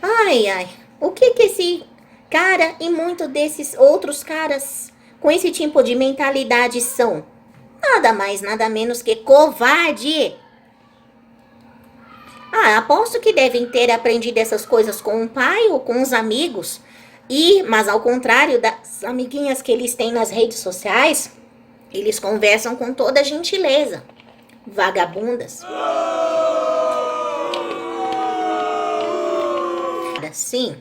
Ai, o que esse cara e muitos desses outros caras com esse tipo de mentalidade são? Nada mais, nada menos que covarde. Aposto que devem ter aprendido essas coisas com o pai ou com os amigos. Mas ao contrário das amiguinhas que eles têm nas redes sociais, eles conversam com toda gentileza. Vagabundas. Sim.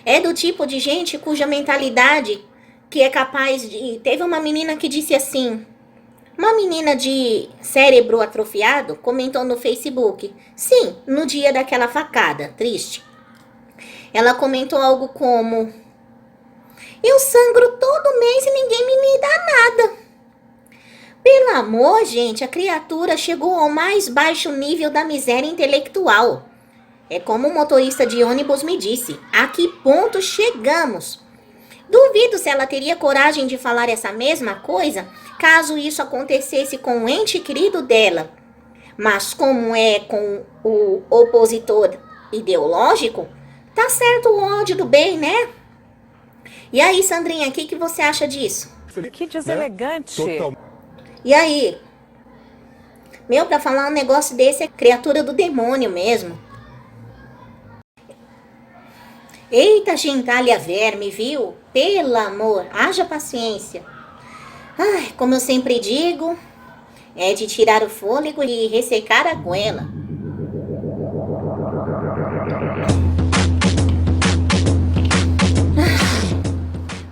É do tipo de gente cuja mentalidade que é capaz de... Teve uma menina que disse assim... Uma menina de cérebro atrofiado comentou no Facebook. Sim, no dia daquela facada, triste. Ela comentou algo como: eu sangro todo mês e ninguém me dá nada. Pelo amor, gente, a criatura chegou ao mais baixo nível da miséria intelectual. É como o motorista de ônibus me disse: a que ponto chegamos? Duvido se ela teria coragem de falar essa mesma coisa caso isso acontecesse com um ente querido dela. Mas como é com o opositor ideológico, tá certo o ódio do bem, né? E aí, Sandrinha, o que você acha disso? Que deselegante. E aí? Pra falar um negócio desse é criatura do demônio mesmo. Eita, gentalha verme, viu? Pelo amor, haja paciência. Ai, como eu sempre digo, é de tirar o fôlego e ressecar a goela.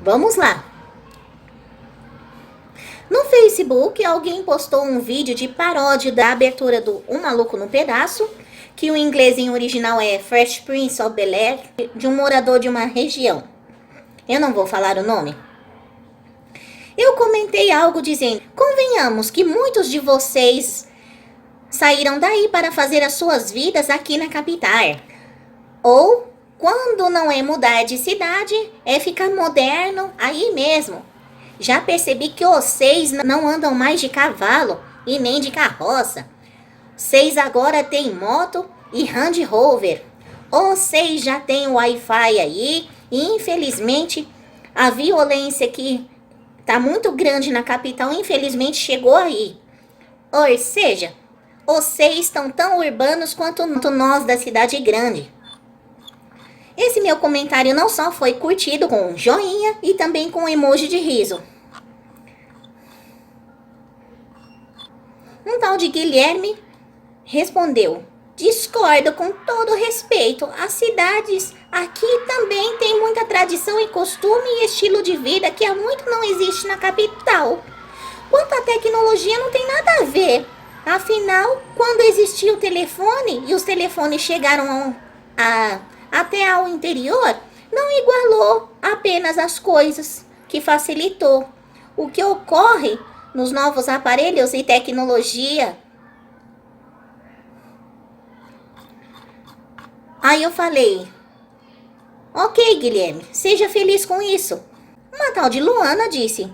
Vamos lá. No Facebook, alguém postou um vídeo de paródia da abertura do Um Maluco no Pedaço, que o inglês em original é Fresh Prince of Bel-Air, de um morador de uma região. Eu não vou falar o nome. Eu comentei algo dizendo: convenhamos que muitos de vocês saíram daí para fazer as suas vidas aqui na capital. Ou, quando não é mudar de cidade, é ficar moderno aí mesmo. Já percebi que vocês não andam mais de cavalo e nem de carroça. Vocês agora têm moto e Land Rover. Vocês já têm Wi-Fi aí e, infelizmente, a violência que tá muito grande na capital, infelizmente, chegou aí. Ou seja, vocês estão tão urbanos quanto nós da cidade grande. Esse meu comentário não só foi curtido com um joinha e também com um emoji de riso. Um tal de Guilherme respondeu: discordo com todo respeito. As cidades aqui também têm muita tradição e costume e estilo de vida que há muito não existe na capital. Quanto à tecnologia, não tem nada a ver. Afinal, quando existia o telefone e os telefones chegaram até ao interior, não igualou apenas as coisas, que facilitou. O que ocorre nos novos aparelhos e tecnologia. Aí eu falei: ok, Guilherme, seja feliz com isso. Uma tal de Luana disse: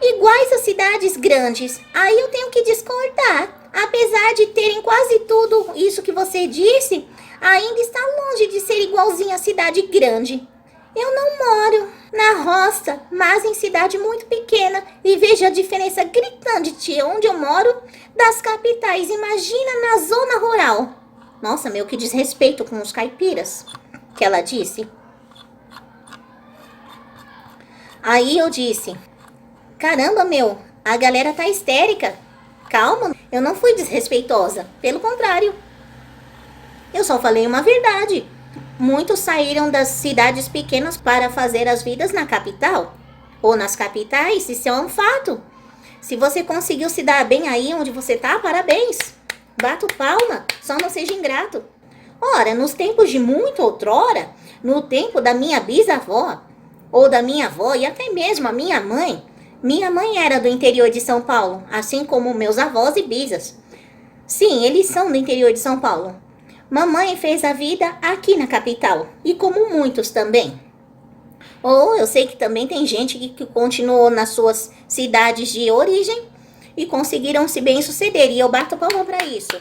iguais às cidades grandes. Aí eu tenho que discordar. Apesar de terem quase tudo isso que você disse, ainda está longe de ser igualzinho à cidade grande. Eu não moro na roça, mas em cidade muito pequena, e vejo a diferença gritante de onde eu moro das capitais. Imagina na zona rural. Nossa, meu, que desrespeito com os caipiras, que ela disse. Aí eu disse, caramba, meu, a galera tá histérica. Calma, eu não fui desrespeitosa. Pelo contrário. Eu só falei uma verdade. Muitos saíram das cidades pequenas para fazer as vidas na capital. Ou nas capitais, isso é um fato. Se você conseguiu se dar bem aí onde você tá, parabéns. Bato palma, só não seja ingrato. Ora, nos tempos de muito outrora, no tempo da minha bisavó, ou da minha avó e até mesmo a minha mãe era do interior de São Paulo, assim como meus avós e bisas. Sim, eles são do interior de São Paulo. Mamãe fez a vida aqui na capital, e como muitos também. Ou eu sei que também tem gente que continuou nas suas cidades de origem e conseguiram se bem suceder, e eu bato palma para isso.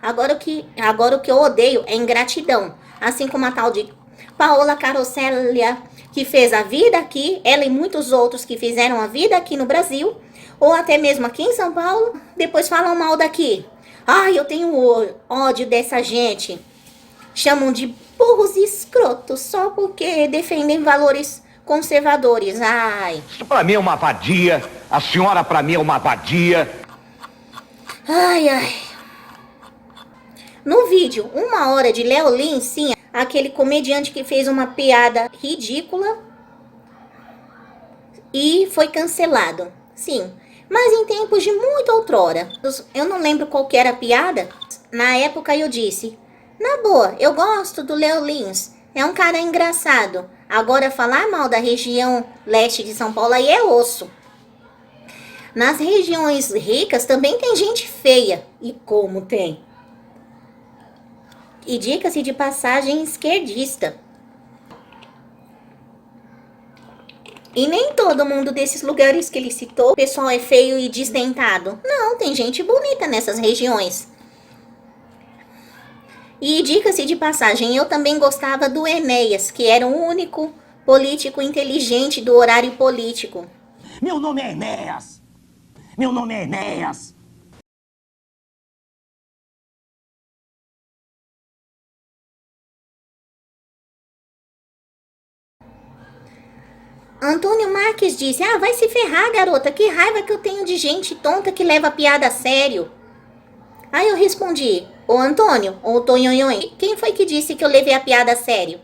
Agora o que eu odeio é ingratidão, assim como a tal de Paola Carosella, que fez a vida aqui, ela e muitos outros que fizeram a vida aqui no Brasil, ou até mesmo aqui em São Paulo, depois falam mal daqui. Ai, eu tenho ódio dessa gente. Chamam de burros e escrotos só porque defendem valores conservadores. Ai. Isso pra mim é uma vadia. A senhora pra mim é uma vadia. Ai, ai. No vídeo, 1 hora de Léo Lins, sim, aquele comediante que fez uma piada ridícula e foi cancelado. Sim. Mas em tempos de muito outrora, eu não lembro qual que era a piada. Na época eu disse, na boa, eu gosto do Léo Lins, é um cara engraçado. Agora falar mal da região leste de São Paulo aí é osso. Nas regiões ricas também tem gente feia, e como tem. E diga-se de passagem esquerdista. E nem todo mundo desses lugares que ele citou, o pessoal é feio e desdentado. Não, tem gente bonita nessas regiões. E diga-se de passagem, eu também gostava do Enéas, que era o único político inteligente do horário político. Meu nome é Enéas. Meu nome é Enéas. Antônio Marques disse, vai se ferrar, garota, que raiva que eu tenho de gente tonta que leva a piada a sério. Aí eu respondi, ô Antônio, ô Tonhonhon, quem foi que disse que eu levei a piada a sério?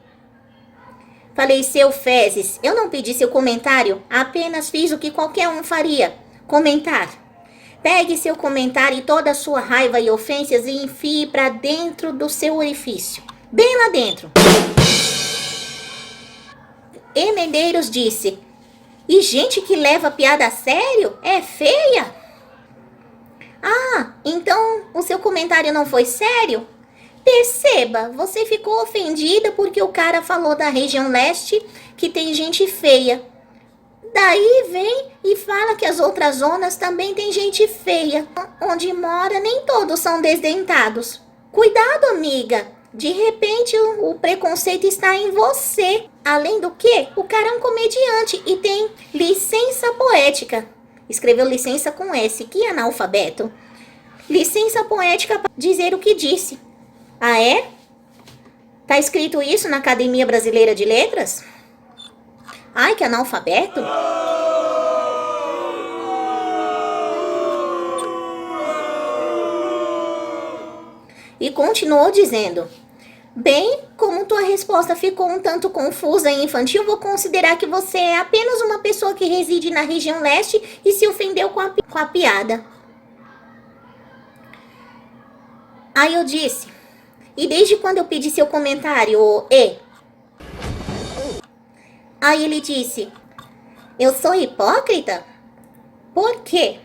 Falei, seu fezes, eu não pedi seu comentário, apenas fiz o que qualquer um faria, comentar. Pegue seu comentário e toda a sua raiva e ofensas e enfie pra dentro do seu orifício, bem lá dentro. E Medeiros disse, e gente que leva a piada a sério é feia? Ah, então o seu comentário não foi sério? Perceba, você ficou ofendida porque o cara falou da região leste que tem gente feia. Daí vem e fala que as outras zonas também tem gente feia. Onde mora nem todos são desdentados. Cuidado, amiga. De repente, o preconceito está em você. Além do que, o cara é um comediante e tem licença poética. Escreveu licença com S, que analfabeto. Licença poética para dizer o que disse. Ah, é? Tá escrito isso na Academia Brasileira de Letras? Ai, que analfabeto. E continuou dizendo, bem, como tua resposta ficou um tanto confusa e infantil, vou considerar que você é apenas uma pessoa que reside na região leste e se ofendeu com a piada. Aí eu disse, e desde quando eu pedi seu comentário, Aí ele disse, eu sou hipócrita? Por quê?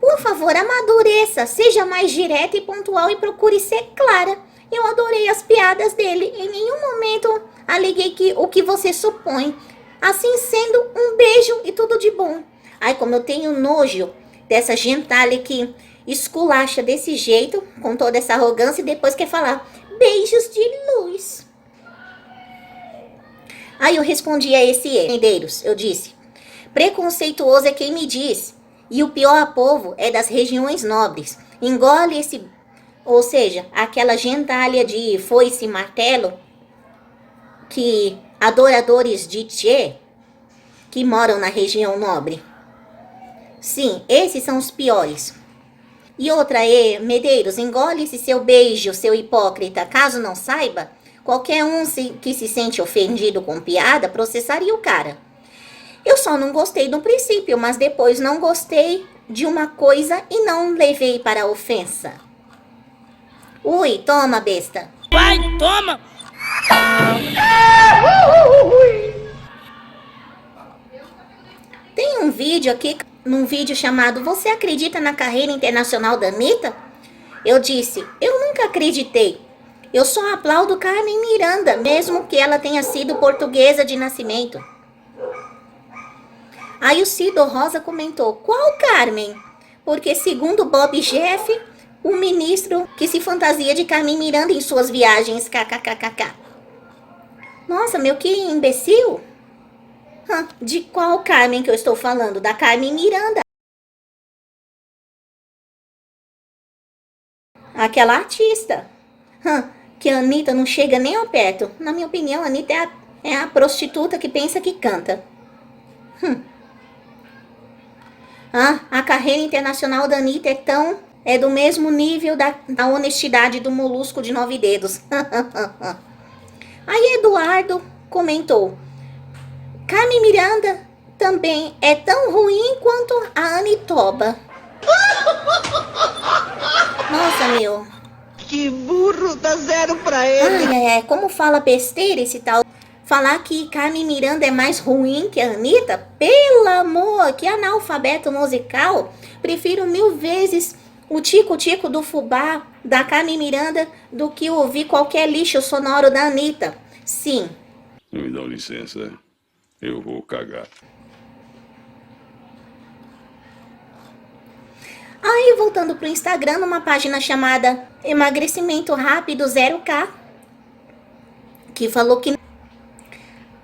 Por favor, amadureça, seja mais direta e pontual e procure ser clara. Eu adorei as piadas dele. Em nenhum momento aleguei o que você supõe. Assim sendo, um beijo e tudo de bom. Ai, como eu tenho nojo dessa gentalha que esculacha desse jeito, com toda essa arrogância, e depois quer falar beijos de luz. Aí eu respondi a esse Medeiros. Eu disse, preconceituoso é quem me diz. E o pior povo é das regiões nobres. Engole esse... Ou seja, aquela gentalha de foice e martelo que adoradores de Tchê que moram na região nobre. Sim, esses são os piores. E outra Medeiros, engole-se seu beijo, seu hipócrita. Caso não saiba, qualquer um que se sente ofendido com piada, processaria o cara. Eu só não gostei do princípio, mas depois não gostei de uma coisa e não levei para a ofensa. Ui, toma, besta. Vai, toma! Tem um vídeo aqui, num vídeo chamado Você acredita na carreira internacional da Anitta? Eu disse, eu nunca acreditei. Eu só aplaudo Carmen Miranda, mesmo que ela tenha sido portuguesa de nascimento. Aí o Cido Rosa comentou, qual Carmen? Porque segundo Bob Jeff, o ministro que se fantasia de Carmen Miranda em suas viagens, kkkk. Nossa, meu, que imbecil. De qual Carmen que eu estou falando? Da Carmen Miranda. Aquela artista. Que a Anitta não chega nem ao perto. Na minha opinião, a Anitta é a prostituta que pensa que canta. A carreira internacional da Anitta é do mesmo nível da honestidade do molusco de 9 dedos. Aí Eduardo comentou, Carmen Miranda também é tão ruim quanto a Anitoba. Nossa, meu. Que burro, dá 0 pra ele. Como fala besteira esse tal. Falar que Carmen Miranda é mais ruim que a Anitta? Pelo amor, que analfabeto musical. Prefiro 1000 vezes o tico-tico do fubá da Carmen Miranda do que ouvir qualquer lixo sonoro da Anitta. Sim. Me dá licença, eu vou cagar. Aí, voltando pro Instagram, numa página chamada Emagrecimento Rápido 0K, que falou que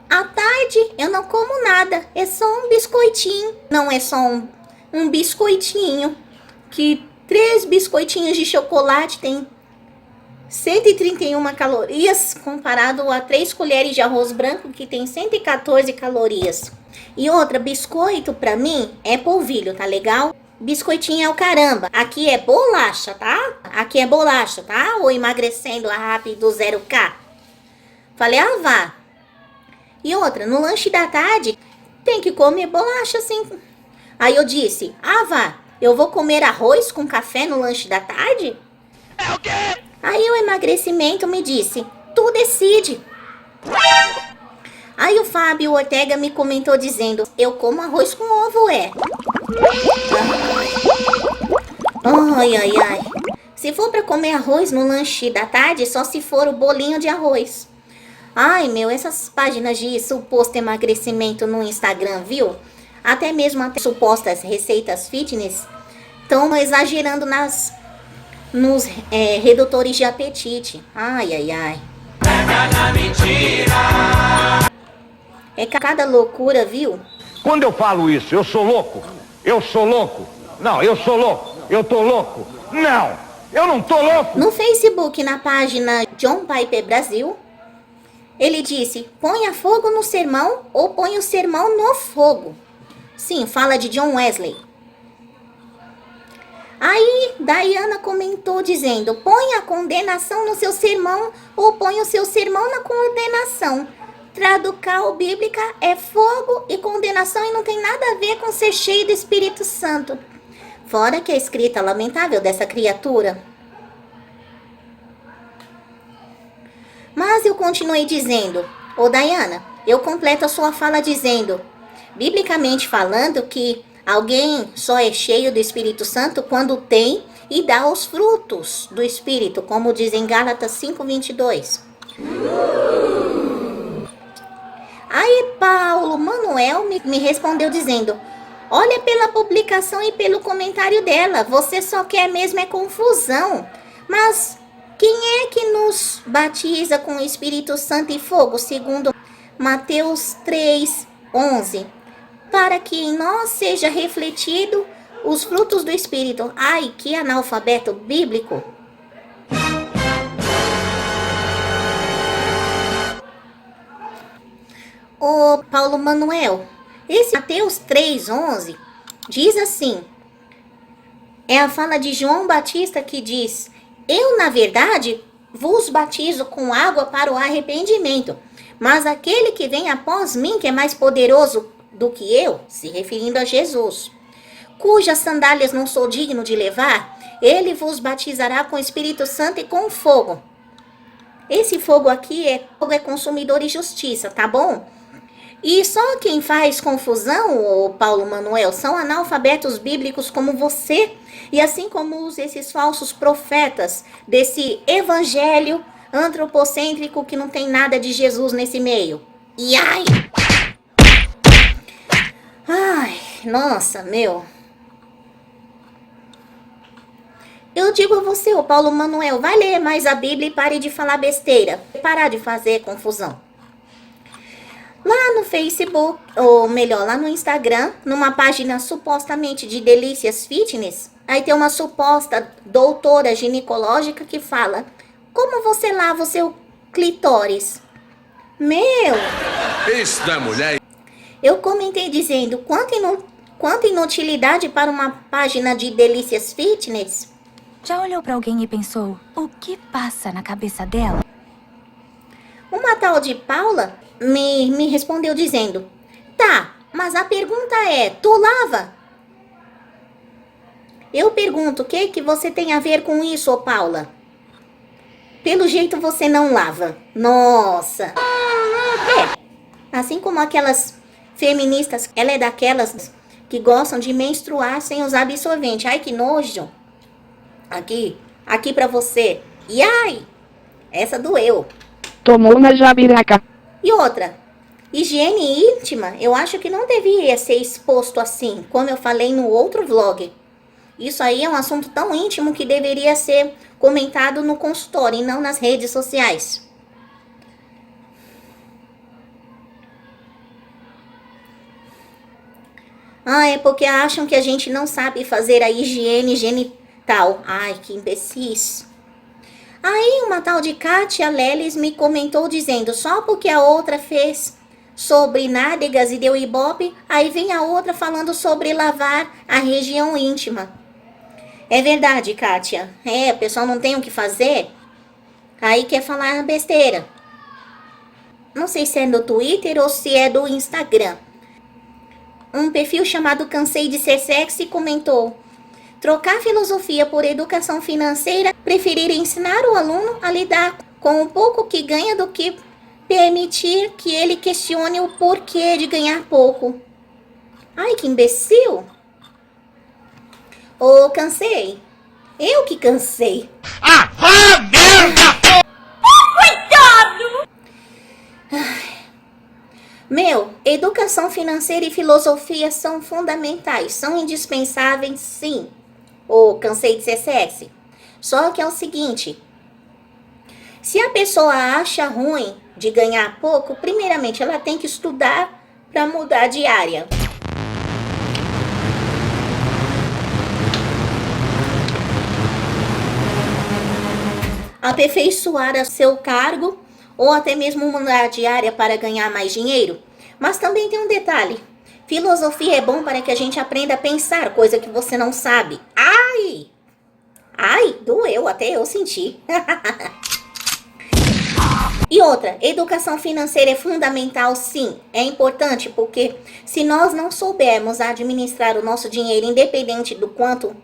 à tarde eu não como nada, é só um biscoitinho. Não é só um biscoitinho, que 3 biscoitinhos de chocolate tem 131 calorias, comparado a 3 colheres de arroz branco, que tem 114 calorias. E outra, biscoito pra mim é polvilho, tá legal? Biscoitinho é o caramba. Aqui é bolacha, tá? Aqui é bolacha, tá? Ou emagrecendo rápido 0K. Falei, vá. E outra, no lanche da tarde, tem que comer bolacha, sim. Aí eu disse, vá, eu vou comer arroz com café no lanche da tarde? É o quê? Aí o emagrecimento me disse, tu decide. Aí o Fábio Ortega me comentou dizendo, eu como arroz com ovo, Ai. Se for pra comer arroz no lanche da tarde, só se for o bolinho de arroz. Ai, meu, essas páginas de suposto emagrecimento no Instagram, viu? Até mesmo até supostas receitas fitness estão exagerando nos redutores de apetite. Ai. É cada loucura, viu? Quando eu falo isso, eu sou louco? Eu sou louco? Não, eu sou louco. Eu tô louco? Não, eu não tô louco. No Facebook, na página John Piper Brasil, ele disse, ponha fogo no sermão ou põe o sermão no fogo. Sim, fala de John Wesley. Aí, Diana comentou dizendo, põe a condenação no seu sermão ou põe o seu sermão na condenação. Traducal bíblica é fogo e condenação e não tem nada a ver com ser cheio do Espírito Santo. Fora que a escrita lamentável dessa criatura. Mas eu continuei dizendo, Diana, eu completo a sua fala dizendo, biblicamente falando, que alguém só é cheio do Espírito Santo quando tem e dá os frutos do Espírito, como diz em Gálatas 5:22. Aí Paulo Manuel me respondeu dizendo, olha pela publicação e pelo comentário dela, você só quer mesmo é confusão. Mas quem é que nos batiza com o Espírito Santo e fogo, segundo Mateus 3:11? Para que em nós seja refletido os frutos do Espírito. Ai, que analfabeto bíblico. Paulo Manuel, Esse Mateus 3:11 diz assim, é a fala de João Batista que diz, eu, na verdade, vos batizo com água para o arrependimento, mas aquele que vem após mim, que é mais poderoso do que eu, se referindo a Jesus, cujas sandálias não sou digno de levar, ele vos batizará com o Espírito Santo e com fogo. Esse fogo aqui é consumidor e justiça, tá bom? E só quem faz confusão, ô Paulo Manuel, são analfabetos bíblicos como você, e assim como esses falsos profetas desse evangelho antropocêntrico que não tem nada de Jesus nesse meio. E ai! Ai, nossa, meu. Eu digo a você, ô Paulo Manuel, vai ler mais a Bíblia e pare de falar besteira. Parar de fazer confusão. Lá no Facebook, ou melhor, lá no Instagram, numa página supostamente de delícias fitness, aí tem uma suposta doutora ginecológica que fala, como você lava o seu clitóris? Meu! Isso da mulher. Eu comentei dizendo, quanta inutilidade para uma página de delícias fitness. Já olhou pra alguém e pensou, o que passa na cabeça dela? Uma tal de Paula me respondeu dizendo, tá, mas a pergunta é, tu lava? Eu pergunto, o que você tem a ver com isso, ô Paula? Pelo jeito você não lava. Nossa! Assim como aquelas feministas, ela é daquelas que gostam de menstruar sem usar absorvente. Ai, que nojo! Aqui pra você. E ai! Essa doeu. Tomou na jabiraca. E outra, higiene íntima, eu acho que não devia ser exposto assim, como eu falei no outro vlog. Isso aí é um assunto tão íntimo que deveria ser comentado no consultório e não nas redes sociais. Ah, é porque acham que a gente não sabe fazer a higiene genital. Ai, que imbecis. Aí uma tal de Kátia Leles me comentou dizendo, só porque a outra fez sobre nádegas e deu ibope, aí vem a outra falando sobre lavar a região íntima. É verdade, Kátia. O pessoal não tem o que fazer, aí quer falar besteira. Não sei se é do Twitter ou se é do Instagram. Um perfil chamado Cansei de Ser Sexy comentou, trocar filosofia por educação financeira, preferir ensinar o aluno a lidar com o pouco que ganha do que permitir que ele questione o porquê de ganhar pouco. Ai, que imbecil! Ô, cansei. Eu que cansei. Ah, merda! Coitado! Meu, educação financeira e filosofia são fundamentais, são indispensáveis, sim. Ô, cansei de ser sexy. Só que é o seguinte, se a pessoa acha ruim de ganhar pouco, primeiramente ela tem que estudar para mudar de área. Aperfeiçoar seu cargo ou até mesmo mudar de área para ganhar mais dinheiro. Mas também tem um detalhe. Filosofia é bom para que a gente aprenda a pensar, coisa que você não sabe. Ai! Ai, doeu, até eu senti. E outra, educação financeira é fundamental, sim. É importante porque se nós não soubermos administrar o nosso dinheiro, independente do quanto,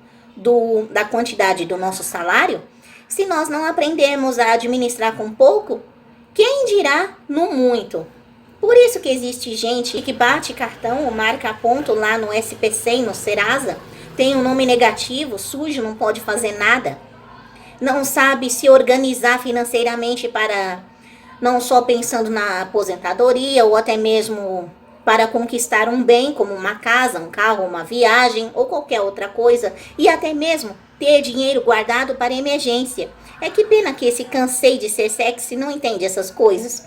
da quantidade do nosso salário, se nós não aprendermos a administrar com pouco, quem dirá no muito? Por isso que existe gente que bate cartão ou marca ponto lá no SPC e no Serasa, tem um nome negativo, sujo, não pode fazer nada. Não sabe se organizar financeiramente para, não só pensando na aposentadoria ou até mesmo para conquistar um bem como uma casa, um carro, uma viagem ou qualquer outra coisa. E até mesmo ter dinheiro guardado para emergência. É que pena que esse cansei de ser sexy não entende essas coisas.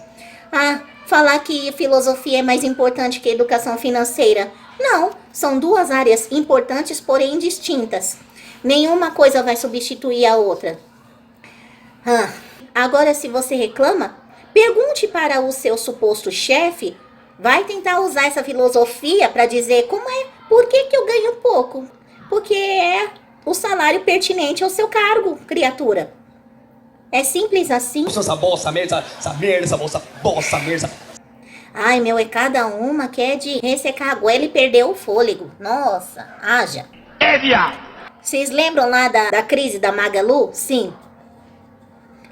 Ah, falar que filosofia é mais importante que educação financeira. Não, são duas áreas importantes, porém distintas. Nenhuma coisa vai substituir a outra. Agora, se você reclama, pergunte para o seu suposto chefe vai tentar usar essa filosofia para dizer por que eu ganho pouco? Porque é o salário pertinente ao seu cargo, criatura. É simples assim. Essa bolsa merda, essa merda, essa bolsa merda. Ai, meu, é cada uma que é de ressecar a goela e perder o fôlego. Nossa, haja. Vocês lembram lá da crise da Magalu? Sim.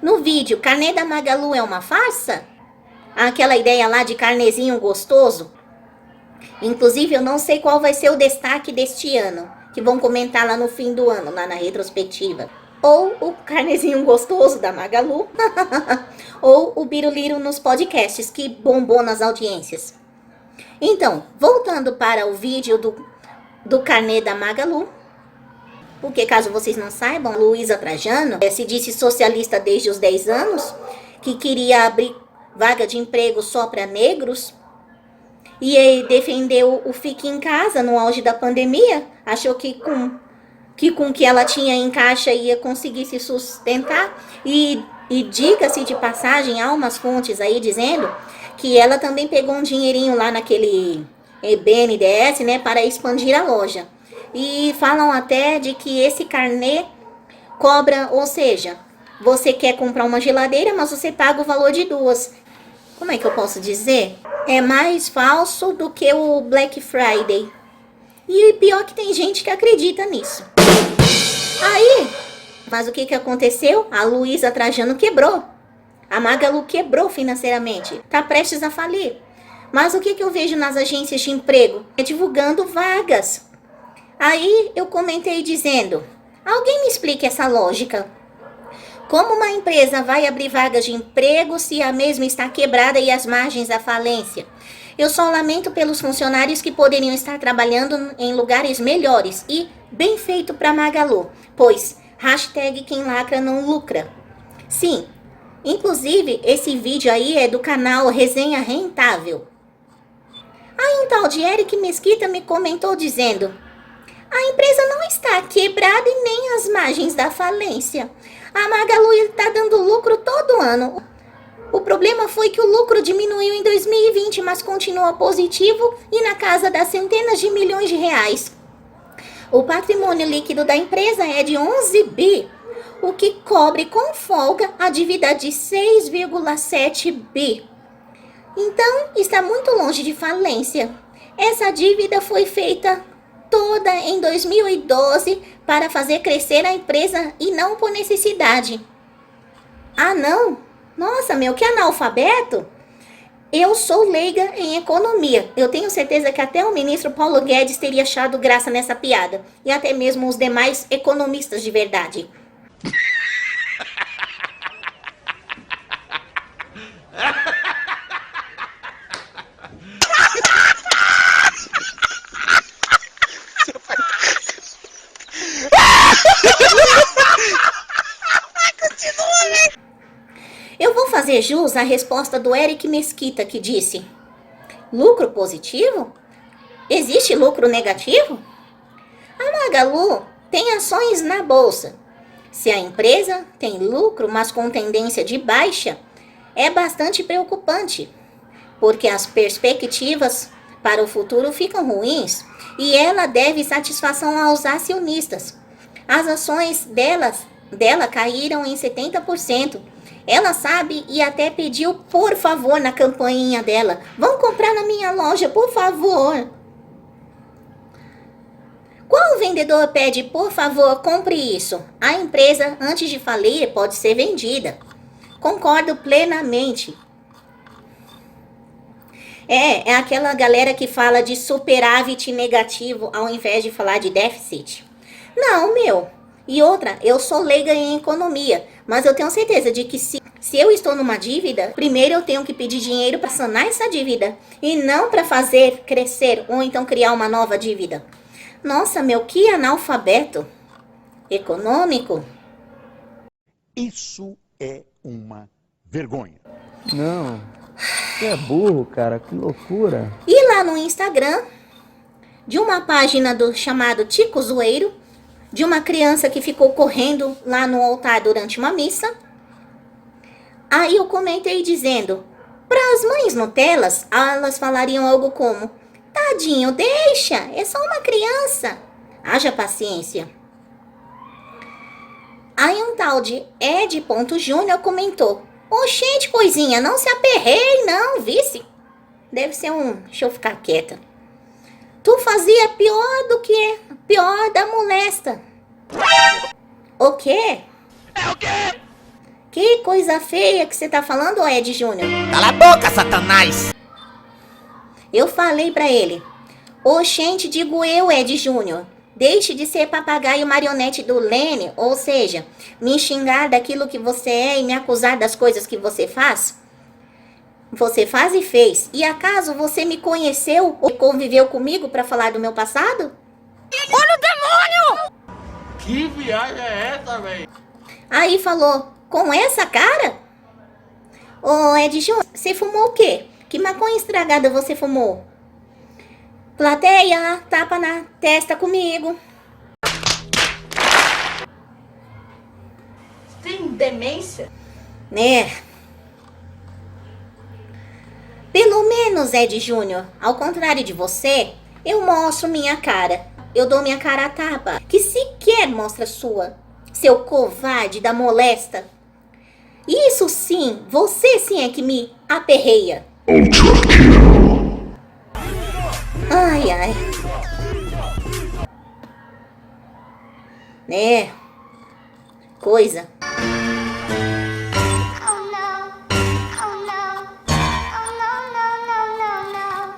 No vídeo, carnê da Magalu é uma farsa? Aquela ideia lá de carnezinho gostoso? Inclusive, eu não sei qual vai ser o destaque deste ano, que vão comentar lá no fim do ano, lá na retrospectiva. Ou o carnezinho gostoso da Magalu, ou o Biruliro nos podcasts, que bombou nas audiências. Então, voltando para o vídeo do carnê da Magalu, porque caso vocês não saibam, Luísa Trajano se disse socialista desde os 10 anos, que queria abrir vaga de emprego só para negros, e aí defendeu o Fique em Casa no auge da pandemia, achou que com o que ela tinha em caixa ia conseguir se sustentar, e diga-se de passagem, há umas fontes aí dizendo que ela também pegou um dinheirinho lá naquele BNDES, né, para expandir a loja. E falam até de que esse carnê cobra, ou seja, você quer comprar uma geladeira, mas você paga o valor de 2. Como é que eu posso dizer? É mais falso do que o Black Friday. E pior que tem gente que acredita nisso. Aí, mas o que aconteceu? A Luísa Trajano quebrou. A Magalu quebrou financeiramente. Tá prestes a falir. Mas o que eu vejo nas agências de emprego? É divulgando vagas. Aí eu comentei dizendo, alguém me explique essa lógica. Como uma empresa vai abrir vagas de emprego se a mesma está quebrada e às margens da falência? Eu só lamento pelos funcionários que poderiam estar trabalhando em lugares melhores e bem feito para Magalu, pois hashtag quem lacra não lucra. Sim, inclusive esse vídeo aí é do canal Resenha Rentável. Aí um tal de Eric Mesquita me comentou dizendo, a empresa não está quebrada e nem às margens da falência. A Magalu está dando lucro todo ano. O problema foi que o lucro diminuiu em 2020, mas continua positivo e na casa das centenas de milhões de reais. O patrimônio líquido da empresa é de 11 bi, o que cobre com folga a dívida de 6,7 bi. Então, está muito longe de falência. Essa dívida foi feita toda em 2012 para fazer crescer a empresa e não por necessidade. Ah, não? Nossa, meu, que analfabeto? Eu sou leiga em economia. Eu tenho certeza que até o ministro Paulo Guedes teria achado graça nessa piada. E até mesmo os demais economistas de verdade. Eu vou fazer jus à resposta do Eric Mesquita, que disse: lucro positivo? Existe lucro negativo? A Magalu tem ações na bolsa. Se a empresa tem lucro, mas com tendência de baixa, é bastante preocupante, porque as perspectivas para o futuro ficam ruins e ela deve satisfação aos acionistas. As ações dela caíram em 70%. Ela sabe e até pediu por favor na campainha dela. Vão comprar na minha loja, por favor. Qual vendedor pede, por favor, compre isso? A empresa, antes de falir, pode ser vendida. Concordo plenamente. É aquela galera que fala de superávit negativo ao invés de falar de déficit. Não, meu. E outra, eu sou leiga em economia, mas eu tenho certeza de que se eu estou numa dívida, primeiro eu tenho que pedir dinheiro para sanar essa dívida e não para fazer crescer ou então criar uma nova dívida. Nossa, meu, que analfabeto econômico. Isso é uma vergonha. Não, você é burro, cara, que loucura. E lá no Instagram, de uma página chamado Tico Zoeiro, de uma criança que ficou correndo lá no altar durante uma missa. Aí eu comentei dizendo, Para as mães Nutelas, elas falariam algo como: tadinho, deixa, é só uma criança. Haja paciência. Aí um tal de Ed. Júnior comentou: oxente, coisinha, não se aperreie não, vice. Deve ser um... deixa eu ficar quieta. Tu fazia pior da molesta. O quê? É o quê? Que coisa feia que você tá falando, Ed Júnior? Cala a boca, Satanás! Eu falei pra ele: oxente, digo eu, Ed Júnior. Deixe de ser papagaio marionete do Lene, ou seja, me xingar daquilo que você é e me acusar das coisas que você faz. Você faz e fez. E acaso você me conheceu ou conviveu comigo pra falar do meu passado? Olha o demônio! Que viagem é essa, velho? Aí falou: com essa cara? Ô Ed Júnior, você fumou o quê? Que maconha estragada você fumou? Plateia, tapa na testa comigo. Tem demência? Né? Pelo menos, Ed Júnior, ao contrário de você, eu mostro minha cara. Eu dou minha cara a tapa, que sequer mostra sua. Seu covarde da molesta. Isso sim, você sim é que me aperreia. Ultra kill. Ai, ai. Né? Coisa.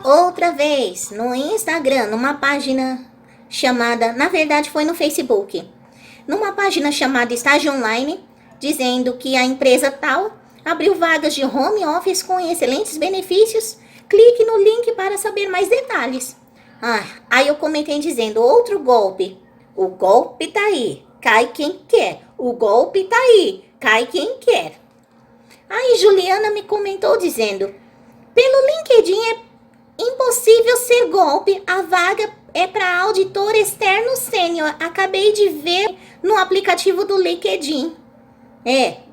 Outra vez, no Instagram, numa página chamada... na verdade, foi no Facebook. Numa página chamada Estágio Online, dizendo que a empresa tal abriu vagas de home office com excelentes benefícios. Clique no link para saber mais detalhes. Aí eu comentei dizendo: outro golpe. O golpe tá aí, cai quem quer. O golpe tá aí, cai quem quer. Aí Juliana me comentou dizendo: pelo LinkedIn é impossível ser golpe. A vaga é para auditor externo sênior. Acabei de ver no aplicativo do LinkedIn.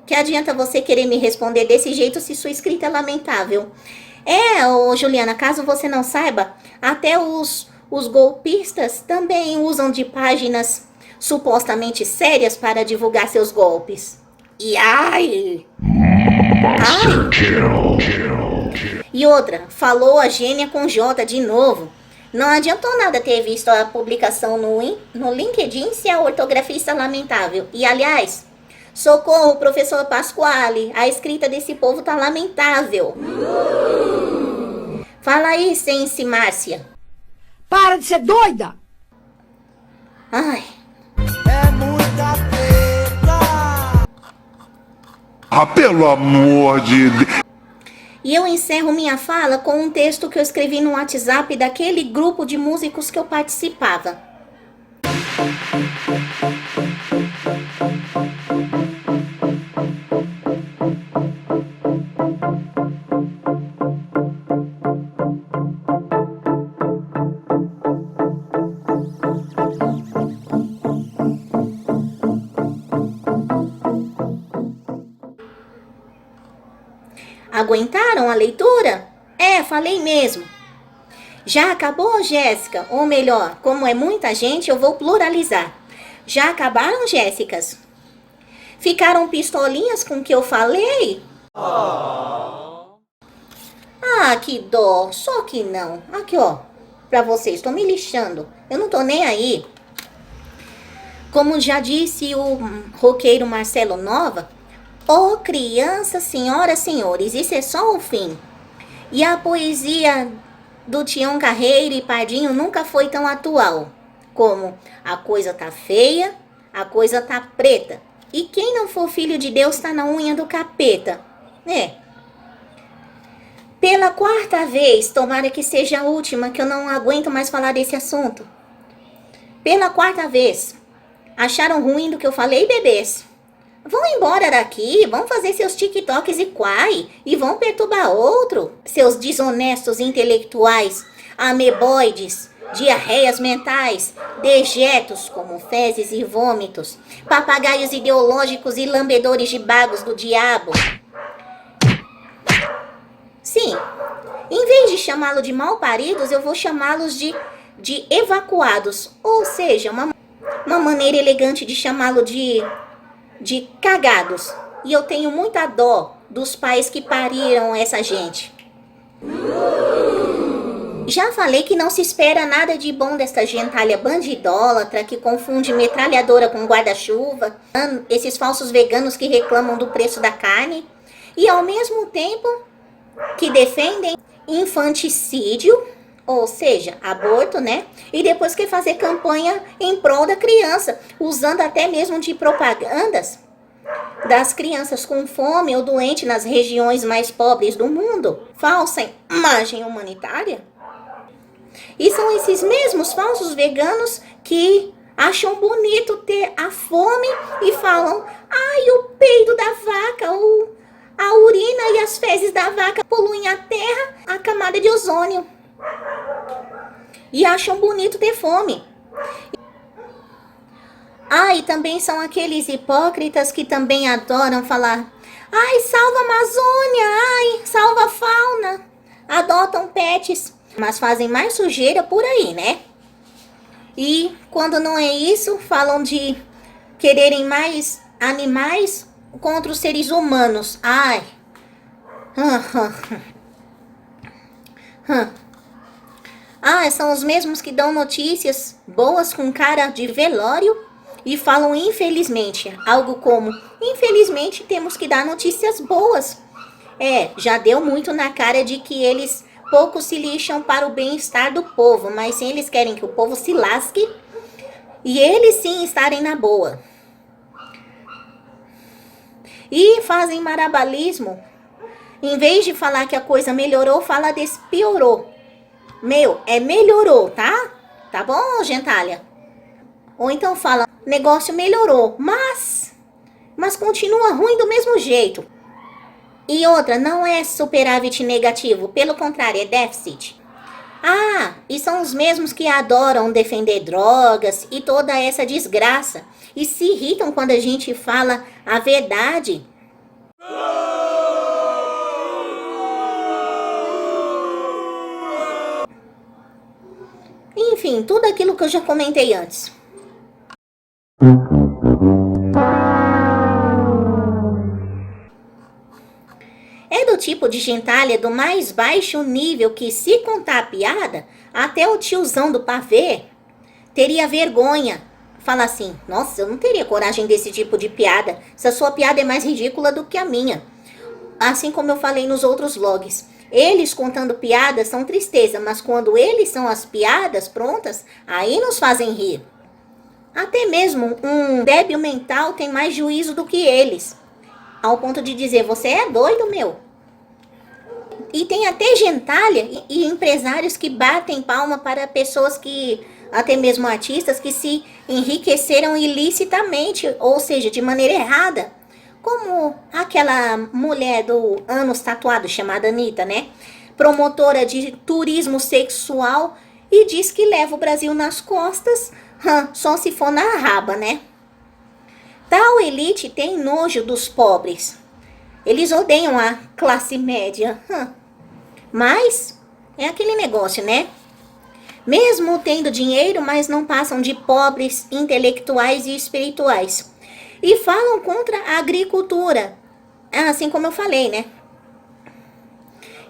Que adianta você querer me responder desse jeito se sua escrita é lamentável. Juliana, caso você não saiba, até os golpistas também usam de páginas supostamente sérias para divulgar seus golpes. E ai! E outra, falou a gênia com J de novo. Não adiantou nada ter visto a publicação no LinkedIn se a ortografia está lamentável. E aliás, socorro, professor Pasquale, a escrita desse povo tá lamentável. Fala aí, Sense Márcia. Para de ser doida! Ai. É muita treta. Pelo amor de Deus. E eu encerro minha fala com um texto que eu escrevi no WhatsApp daquele grupo de músicos que eu participava. Aguentaram a leitura? Falei mesmo. Já acabou, Jéssica? Ou melhor, como é muita gente, eu vou pluralizar. Já acabaram, Jéssicas? Ficaram pistolinhas com o que eu falei? Que dó. Só que não. Aqui, ó. Pra vocês, tô me lixando. Eu não tô nem aí. Como já disse o roqueiro Marcelo Nova, crianças, senhoras, senhores, isso é só o fim. E a poesia do Tião Carreiro e Pardinho nunca foi tão atual como a coisa tá feia, a coisa tá preta. E quem não for filho de Deus tá na unha do capeta. Pela quarta vez, tomara que seja a última, que eu não aguento mais falar desse assunto. Pela quarta vez, acharam ruim do que eu falei, bebês? Vão embora daqui, vão fazer seus TikToks e quai, e vão perturbar outro, seus desonestos intelectuais, ameboides, diarreias mentais, dejetos como fezes e vômitos, papagaios ideológicos e lambedores de bagos do diabo. Sim, em vez de chamá-lo de mal paridos, eu vou chamá-los de evacuados. Ou seja, uma maneira elegante de chamá-lo de cagados. E eu tenho muita dó dos pais que pariram essa gente. Já falei que não se espera nada de bom desta gentalha bandidólatra que confunde metralhadora com guarda-chuva, esses falsos veganos que reclamam do preço da carne e ao mesmo tempo que defendem infanticídio, ou seja, aborto, né? E depois quer fazer campanha em prol da criança, usando até mesmo de propagandas das crianças com fome ou doente nas regiões mais pobres do mundo. Falsa imagem humanitária. E são esses mesmos falsos veganos que acham bonito ter a fome e falam: ai, o peido da vaca, ou a urina e as fezes da vaca poluem a terra, a camada de ozônio. E acham bonito ter fome. E também são aqueles hipócritas que também adoram falar: ai, salva a Amazônia, ai, salva a fauna. Adotam pets, mas fazem mais sujeira por aí, né? E quando não é isso, falam de quererem mais animais contra os seres humanos. Ai. São os mesmos que dão notícias boas com cara de velório e falam infelizmente, algo como: infelizmente temos que dar notícias boas. Já deu muito na cara de que eles pouco se lixam para o bem-estar do povo, mas sim eles querem que o povo se lasque e eles sim estarem na boa. E fazem marabalismo. Em vez de falar que a coisa melhorou, fala despiorou. Melhorou, tá? Tá bom, gentalha? Ou então fala: negócio melhorou, mas continua ruim do mesmo jeito. E outra, não é superávit negativo, pelo contrário, é déficit. E são os mesmos que adoram defender drogas e toda essa desgraça e se irritam quando a gente fala a verdade. Enfim, tudo aquilo que eu já comentei antes. É do tipo de gentalha do mais baixo nível que, se contar a piada, até o tiozão do pavê teria vergonha. Fala assim: nossa, eu não teria coragem desse tipo de piada. Essa sua piada é mais ridícula do que a minha. Assim como eu falei nos outros vlogs. Eles contando piadas são tristeza, mas quando eles são as piadas prontas, aí nos fazem rir. Até mesmo um débil mental tem mais juízo do que eles, ao ponto de dizer: você é doido, meu. E tem até gentalha e empresários que batem palma para pessoas que, até mesmo artistas, que se enriqueceram ilicitamente, ou seja, de maneira errada. Como aquela mulher do ânus tatuado chamada Anitta, né? Promotora de turismo sexual e diz que leva o Brasil nas costas, só se for na raba, né? Tal elite tem nojo dos pobres. Eles odeiam a classe média. Mas é aquele negócio, né? Mesmo tendo dinheiro, mas não passam de pobres intelectuais e espirituais. E falam contra a agricultura, assim como eu falei, né?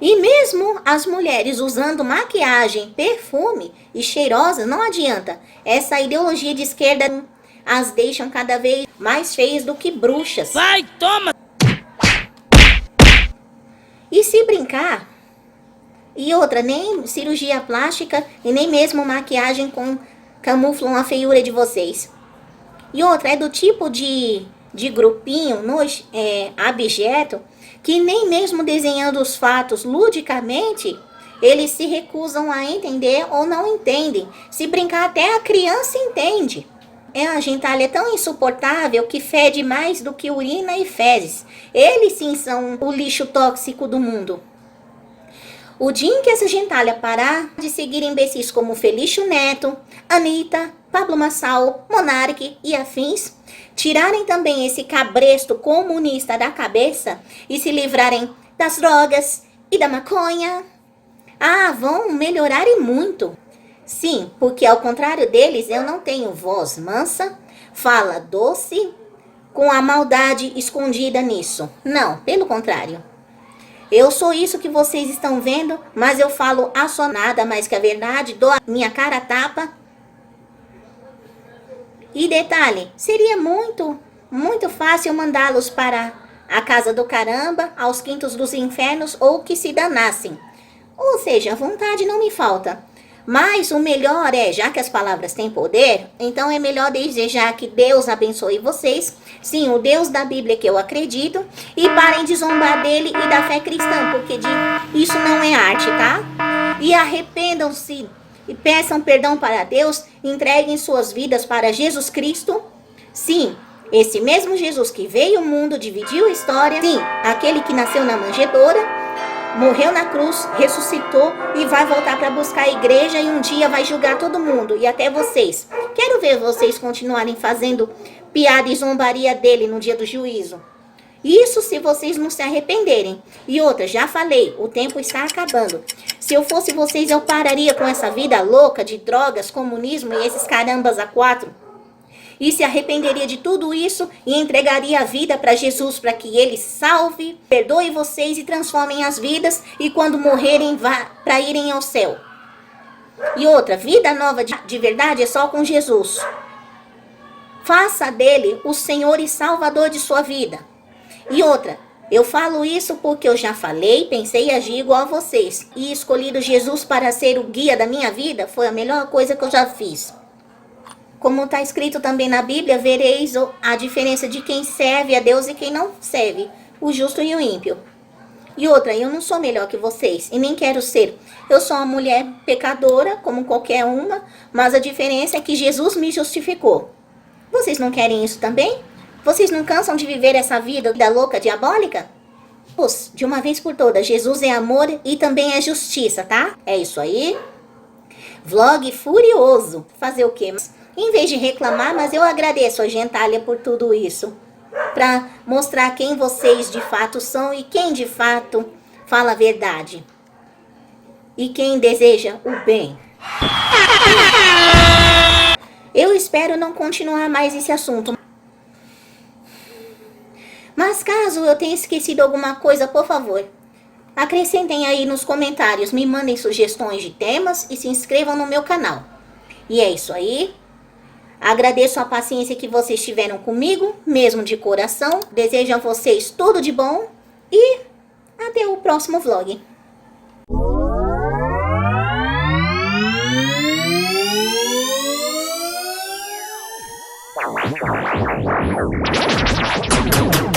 E mesmo as mulheres usando maquiagem, perfume e cheirosa, não adianta. Essa ideologia de esquerda as deixam cada vez mais feias do que bruxas. Vai, toma! E se brincar, e outra, nem cirurgia plástica e nem mesmo maquiagem camuflam a feiura de vocês. E outra, é do tipo de grupinho abjeto que nem mesmo desenhando os fatos ludicamente, eles se recusam a entender ou não entendem. Se brincar, até a criança entende. A gentalha é tão insuportável que fede mais do que urina e fezes. Eles sim são o lixo tóxico do mundo. O dia em que essa gentalha parar de seguir imbecis como Felício Neto, Anitta, Pablo Marçal, Monark e afins, tirarem também esse cabresto comunista da cabeça e se livrarem das drogas E da maconha? Ah, vão melhorar e muito. Sim, porque ao contrário deles, eu não tenho voz mansa, fala doce, com a maldade escondida nisso. Não, pelo contrário. Eu sou isso que vocês estão vendo, mas eu falo nada mais que a verdade, dou a minha cara a tapa. E detalhe, seria muito fácil mandá-los para a casa do caramba, aos quintos dos infernos ou que se danassem. Ou seja, vontade não me falta. Mas o melhor é, já que as palavras têm poder, então é melhor desejar que Deus abençoe vocês, sim, o Deus da Bíblia que eu acredito, e parem de zombar dele e da fé cristã, porque isso não é arte, tá? E arrependam-se e peçam perdão para Deus, entreguem suas vidas para Jesus Cristo. Sim, esse mesmo Jesus que veio ao mundo, dividiu a história, sim, aquele que nasceu na manjedoura, morreu na cruz, ressuscitou e vai voltar para buscar a igreja e um dia vai julgar todo mundo e até vocês. Quero ver vocês continuarem fazendo piada e zombaria dele no dia do juízo. Isso se vocês não se arrependerem. E outra, já falei, o tempo está acabando. Se eu fosse vocês, eu pararia com essa vida louca de drogas, comunismo e esses carambas a quatro. E se arrependeria de tudo isso e entregaria a vida para Jesus, para que Ele salve, perdoe vocês e transformem as vidas e quando morrerem, vá para irem ao céu. E outra, vida nova de verdade é só com Jesus. Faça dele o Senhor e Salvador de sua vida. E outra, eu falo isso porque eu já falei, pensei e agi igual a vocês. E escolhido Jesus para ser o guia da minha vida foi a melhor coisa que eu já fiz. Como está escrito também na Bíblia, vereis a diferença de quem serve a Deus e quem não serve, o justo e o ímpio. E outra, eu não sou melhor que vocês e nem quero ser. Eu sou uma mulher pecadora, como qualquer uma, mas a diferença é que Jesus me justificou. Vocês não querem isso também? Vocês não cansam de viver essa vida louca, diabólica? Pois, de uma vez por todas, Jesus é amor e também é justiça, tá? É isso aí. Vlog furioso. Fazer o quê? Em vez de reclamar, mas eu agradeço a gentalha por tudo isso. Para mostrar quem vocês de fato são e quem de fato fala a verdade. E quem deseja o bem. Eu espero não continuar mais esse assunto. Mas caso eu tenha esquecido alguma coisa, por favor, acrescentem aí nos comentários, me mandem sugestões de temas e se inscrevam no meu canal. E é isso aí. Agradeço a paciência que vocês tiveram comigo, mesmo de coração. Desejo a vocês tudo de bom e até o próximo vlog. Wow.